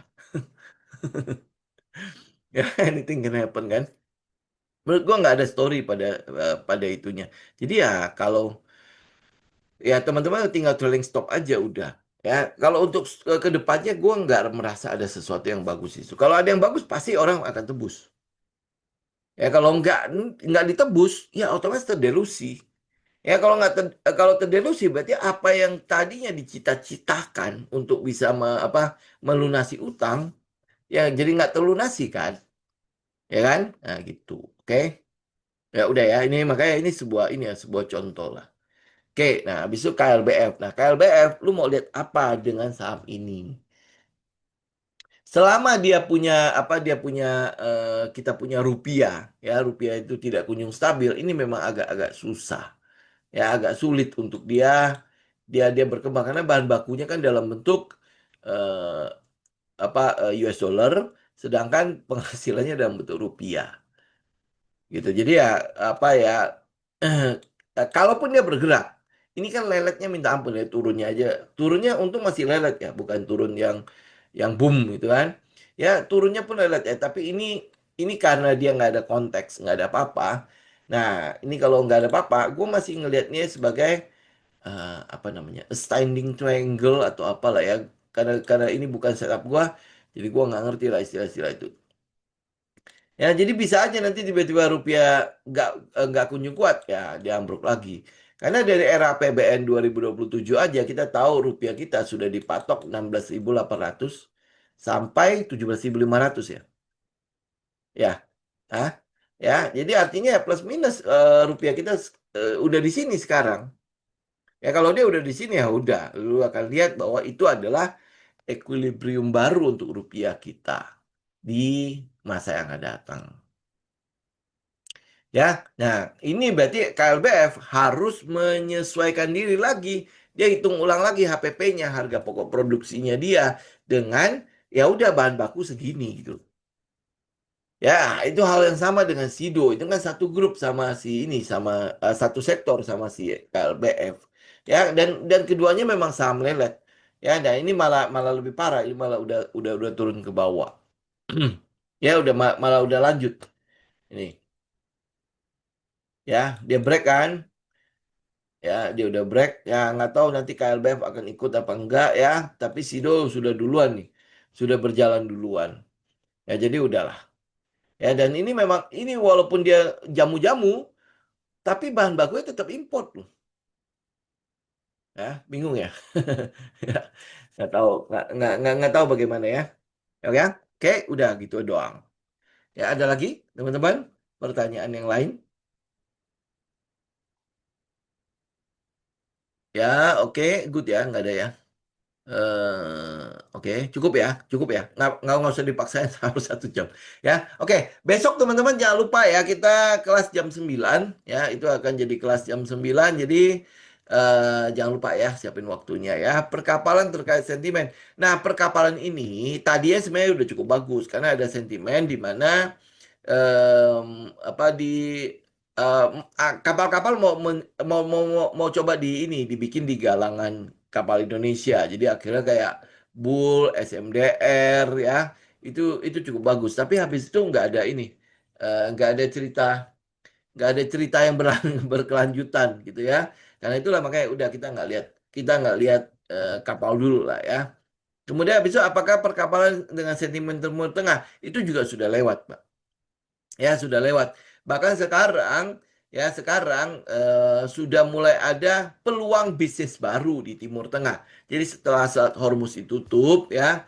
Ya anything can happen kan. Menurut gua nggak ada story pada itunya. Jadi ya kalau ya teman-teman tinggal trailing stop aja udah. Ya kalau untuk ke depannya gua nggak merasa ada sesuatu yang bagus itu. Kalau ada yang bagus pasti orang akan tebus. Ya kalau nggak ditebus ya otomatis terdelusi. Ya kalau terdelusi berarti apa yang tadinya dicita-citakan untuk bisa melunasi utang ya jadi nggak terlunasi kan, ya kan? Nah gitu, oke? Ya udah ya ini makanya ini sebuah contoh lah. Oke, nah habis itu KLBF. Nah KLBF, lu mau lihat apa dengan saham ini? Selama kita punya rupiah, ya rupiah itu tidak kunjung stabil, ini memang agak-agak susah. Ya agak sulit untuk dia dia dia berkembang karena bahan bakunya kan dalam bentuk eh, US dollar sedangkan penghasilannya dalam bentuk rupiah gitu jadi ya apa ya kalaupun dia bergerak ini kan leletnya minta ampun ya turunnya untung masih lelet ya bukan turun yang boom gitu kan ya turunnya pun lelet ya tapi ini karena dia nggak ada konteks nggak ada apa-apa. Nah ini kalau nggak ada apa-apa gue masih ngelihatnya sebagai apa namanya a standing triangle atau apalah ya karena ini bukan setup gua jadi gua nggak ngerti lah istilah-istilah itu ya jadi bisa aja nanti tiba-tiba rupiah nggak kunjung kuat ya dia ambruk lagi karena dari era APBN 2027 aja kita tahu rupiah kita sudah dipatok 16.800 sampai 17.500 ya ya ah ya jadi artinya plus minus rupiah kita udah di sini sekarang. Ya kalau dia udah di sini ya udah, lu akan lihat bahwa itu adalah equilibrium baru untuk rupiah kita di masa yang akan datang. Ya, nah ini berarti KLBF harus menyesuaikan diri lagi. Dia hitung ulang lagi HPP-nya, harga pokok produksinya dia dengan ya udah bahan baku segini gitu. Ya, itu hal yang sama dengan Sido. Itu kan satu grup sama si ini, sama satu sektor sama si KLBF. Ya, dan keduanya memang saham lelet. Ya, dan ini malah malah lebih parah. Ini malah udah turun ke bawah. Ya, malah udah lanjut. Ini, ya, dia break kan? Ya, dia udah break. Ya, nggak tahu nanti KLBF akan ikut apa enggak ya. Tapi Sido sudah duluan nih, sudah berjalan duluan. Ya, jadi udahlah. Ya, dan ini memang ini walaupun dia jamu-jamu. Tapi bahan bakunya tetap import loh. Ya, bingung ya. Ya, nggak tahu, nggak tahu bagaimana ya. Oke, oke, udah gitu doang. Ya, ada lagi, teman-teman, pertanyaan yang lain? Ya, oke, good ya, nggak ada ya. Oke, cukup ya. Nggak usah dipaksain harus 1 jam. Ya, oke. Besok teman-teman jangan lupa ya kita kelas jam 9 ya. Itu akan jadi kelas jam 9. Jadi jangan lupa ya siapin waktunya ya. Perkapalan terkait sentimen. Nah, perkapalan ini tadinya sebenarnya udah cukup bagus karena ada sentimen di mana apa di kapal-kapal mau coba di ini dibikin di galangan kapal Indonesia. Jadi akhirnya kayak Bull, SMDR ya itu cukup bagus. Tapi habis itu nggak ada ini, nggak ada cerita yang berkelanjutan gitu ya. Karena itulah makanya udah kita nggak lihat kapal dulu lah ya. Kemudian habis itu apakah perkapalan dengan sentimen Timur Tengah itu juga sudah lewat, Pak. Ya, sudah lewat. Bahkan sekarang sudah mulai ada peluang bisnis baru di Timur Tengah. Jadi setelah Selat Hormuz ditutup, ya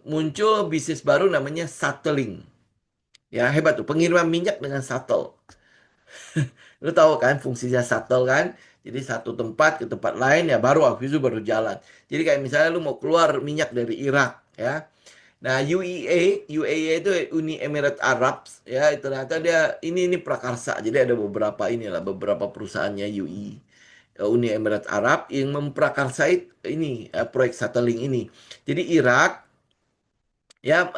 muncul bisnis baru namanya shuttling. Ya, hebat tuh, pengiriman minyak dengan shuttle. Lu tahu kan fungsinya shuttle kan? Jadi satu tempat ke tempat lain ya baru habis itu baru jalan. Jadi kayak misalnya lu mau keluar minyak dari Irak, ya. Nah, UAE itu Uni Emirat Arab ya, ternyata dia ini prakarsa. Jadi ada beberapa perusahaannya UI Uni Emirat Arab yang memprakarsai ini proyek satelit ini. Jadi Irak ya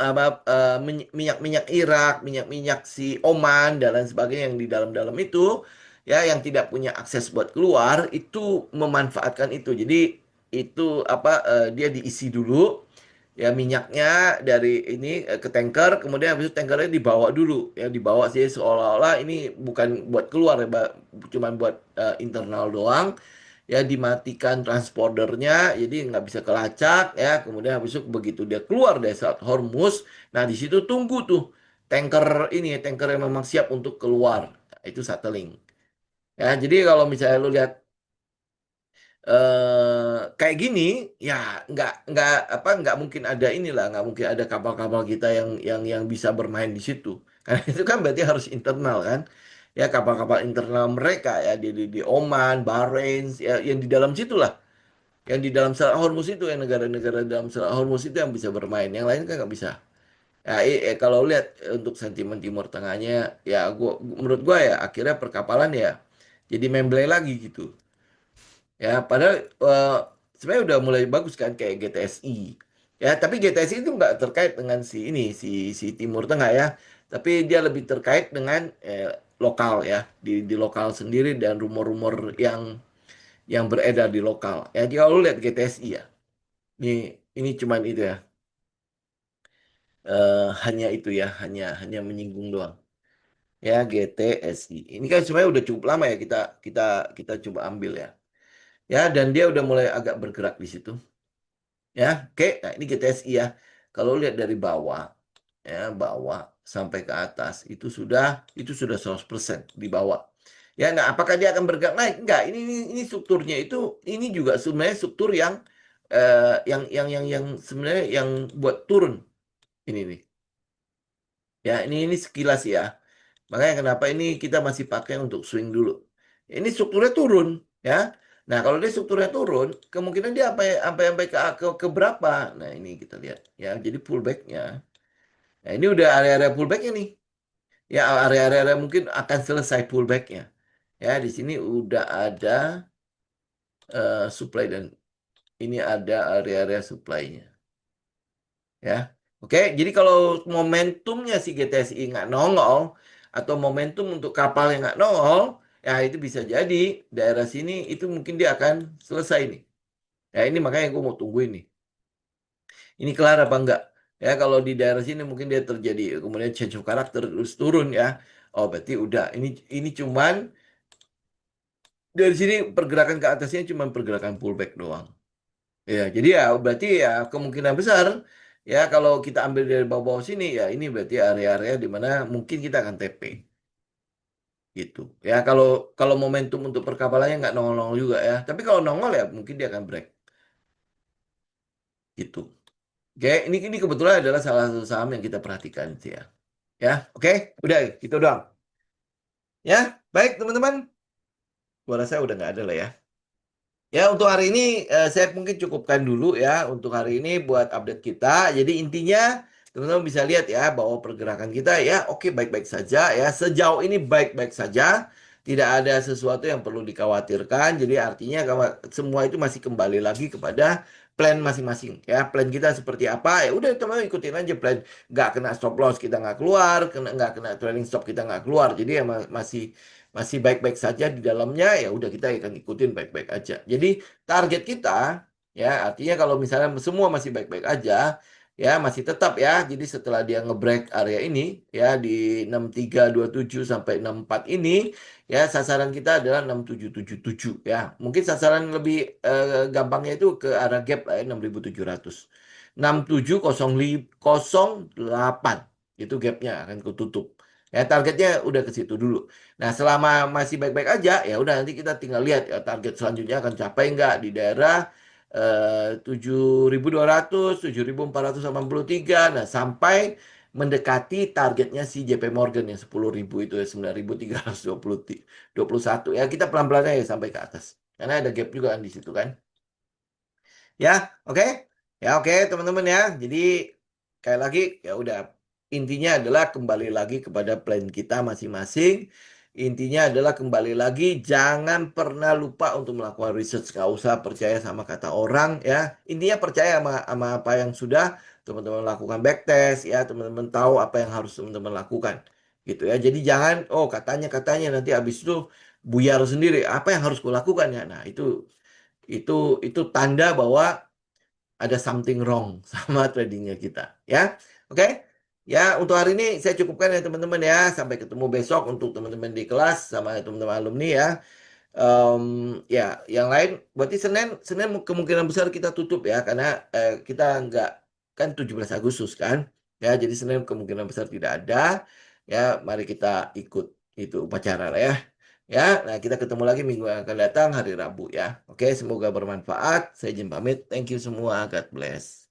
minyak-minyak Irak, minyak-minyak si Oman dan lain sebagainya yang di dalam-dalam itu ya yang tidak punya akses buat keluar itu memanfaatkan itu. Jadi itu dia diisi dulu ya minyaknya dari ini ke tanker, kemudian habis itu tankernya dibawa dulu ya, dibawa sih seolah-olah ini bukan buat keluar ya, cuman buat internal doang ya, dimatikan transporternya jadi nggak bisa kelacak ya, kemudian habis itu begitu dia keluar dari Selat Hormuz, nah di situ tunggu tuh tanker yang memang siap untuk keluar. Nah, itu shuttling ya. Jadi kalau misalnya lu lihat kayak gini ya, nggak mungkin ada inilah, nggak mungkin ada kapal-kapal kita yang bisa bermain di situ karena itu kan berarti harus internal kan ya, kapal-kapal internal mereka ya di Oman, Bahrain ya, yang di dalam situ lah, yang di dalam Selat Hormuz itu, yang negara-negara dalam Selat Hormuz itu yang bisa bermain, yang lain kan nggak bisa ya. Kalau lihat untuk sentimen Timur Tengahnya ya, menurut gua ya akhirnya perkapalan ya jadi membleh lagi gitu. Ya, padahal sebenarnya udah mulai bagus kan kayak GTSI. Ya, tapi GTSI itu nggak terkait dengan si Timur Tengah ya. Tapi dia lebih terkait dengan lokal ya, di lokal sendiri dan rumor-rumor yang beredar di lokal. Ya, jadi kalau lu lihat GTSI ya, ini cuman itu ya, hanya itu ya, hanya menyinggung doang. Ya, GTSI. Ini kan sebenarnya udah cukup lama ya kita kita kita coba ambil ya. Ya, dan dia udah mulai agak bergerak di situ. Ya, oke. Nah, ini GTSI ya. Kalau lihat dari bawah, ya, bawah sampai ke atas itu sudah 100% di bawah. Ya, nah apakah dia akan bergerak naik? Enggak, ini strukturnya itu ini juga sebenarnya struktur yang sebenarnya yang buat turun ini nih. Ya, ini sekilas ya. Makanya kenapa ini kita masih pakai untuk swing dulu. Ini strukturnya turun, ya. Nah, kalau dia strukturnya turun, kemungkinan dia sampai ke berapa? Nah, ini kita lihat ya. Jadi pullbacknya. Nah, ini udah area-area pullbacknya nih. Ya, area-area mungkin akan selesai pullbacknya. Ya, di sini udah ada supply dan ini ada area-area supply-nya. Ya. Oke, jadi kalau momentumnya si GTSI nggak nongol atau momentum untuk kapal yang nggak nongol, ya itu bisa jadi daerah sini itu mungkin dia akan selesai nih. Ya ini makanya gue mau tungguin nih. Ini kelar apa enggak? Ya kalau di daerah sini mungkin dia terjadi kemudian change of karakter terus turun ya. Oh berarti udah ini cuman dari sini pergerakan ke atasnya cuman pergerakan pullback doang. Ya, jadi ya berarti ya kemungkinan besar ya kalau kita ambil dari bawah-bawah sini ya ini berarti area-area di mana mungkin kita akan TP gitu. Ya kalau kalau momentum untuk perkapalannya nggak nongol-nongol juga ya. Tapi kalau nongol ya mungkin dia akan break gitu. Oke, ini kebetulan adalah salah satu saham yang kita perhatikan sih ya. Ya, oke, udah gitu doang. Ya, baik teman-teman. Gua rasa udah nggak ada lah ya. Ya, untuk hari ini saya mungkin cukupkan dulu ya untuk hari ini buat update kita. Jadi intinya teman-teman bisa lihat ya bahwa pergerakan kita ya oke baik-baik saja ya. Sejauh ini baik-baik saja. Tidak ada sesuatu yang perlu dikhawatirkan. Jadi artinya semua itu masih kembali lagi kepada plan masing-masing ya. Plan kita seperti apa ya udah teman-teman ikutin aja plan. Nggak kena stop loss kita nggak keluar, nggak kena trailing stop kita nggak keluar. Jadi ya masih masih baik-baik saja di dalamnya ya udah kita akan ikutin baik-baik aja. Jadi target kita ya artinya kalau misalnya semua masih baik-baik aja ya masih tetap ya. Jadi setelah dia ngebreak area ini ya di 6327 sampai 64 ini ya sasaran kita adalah 6777 ya. Mungkin sasaran lebih gampangnya itu ke arah gap lah ya 6700. 6708 itu gapnya akan kututup. Ya targetnya udah ke situ dulu. Nah, selama masih baik-baik aja, ya udah nanti kita tinggal lihat ya target selanjutnya akan capai nggak di daerah 7.200, 7.483. Nah, sampai mendekati targetnya si JP Morgan yang 10.000 itu ya 9.321 ya kita pelan-pelan aja sampai ke atas. Karena ada gap juga kan di situ kan. Ya, oke. Ya, oke, teman-teman ya. Jadi, kayak lagi, ya udah. Intinya adalah kembali lagi kepada plan kita masing-masing. Intinya adalah kembali lagi, jangan pernah lupa untuk melakukan research. Nggak usah percaya sama kata orang, ya. Intinya percaya sama apa yang sudah teman-teman lakukan backtest, ya. Teman-teman tahu apa yang harus teman-teman lakukan. Gitu ya. Jadi jangan, oh katanya nanti habis itu buyar sendiri. Apa yang harus kulakukan ya? Nah, itu itu tanda bahwa ada something wrong sama tradingnya kita ya oke ya untuk hari ini saya cukupkan ya teman-teman ya sampai ketemu besok untuk teman-teman di kelas sama teman-teman alumni ya. Ya yang lain berarti Senin Senin kemungkinan besar kita tutup ya karena kita nggak kan 17 Agustus kan ya jadi Senin kemungkinan besar tidak ada ya mari kita ikut itu upacara lah ya. Ya, nah kita ketemu lagi minggu yang akan datang hari Rabu ya. Oke, semoga bermanfaat. Saya izin pamit. Thank you semua. God bless.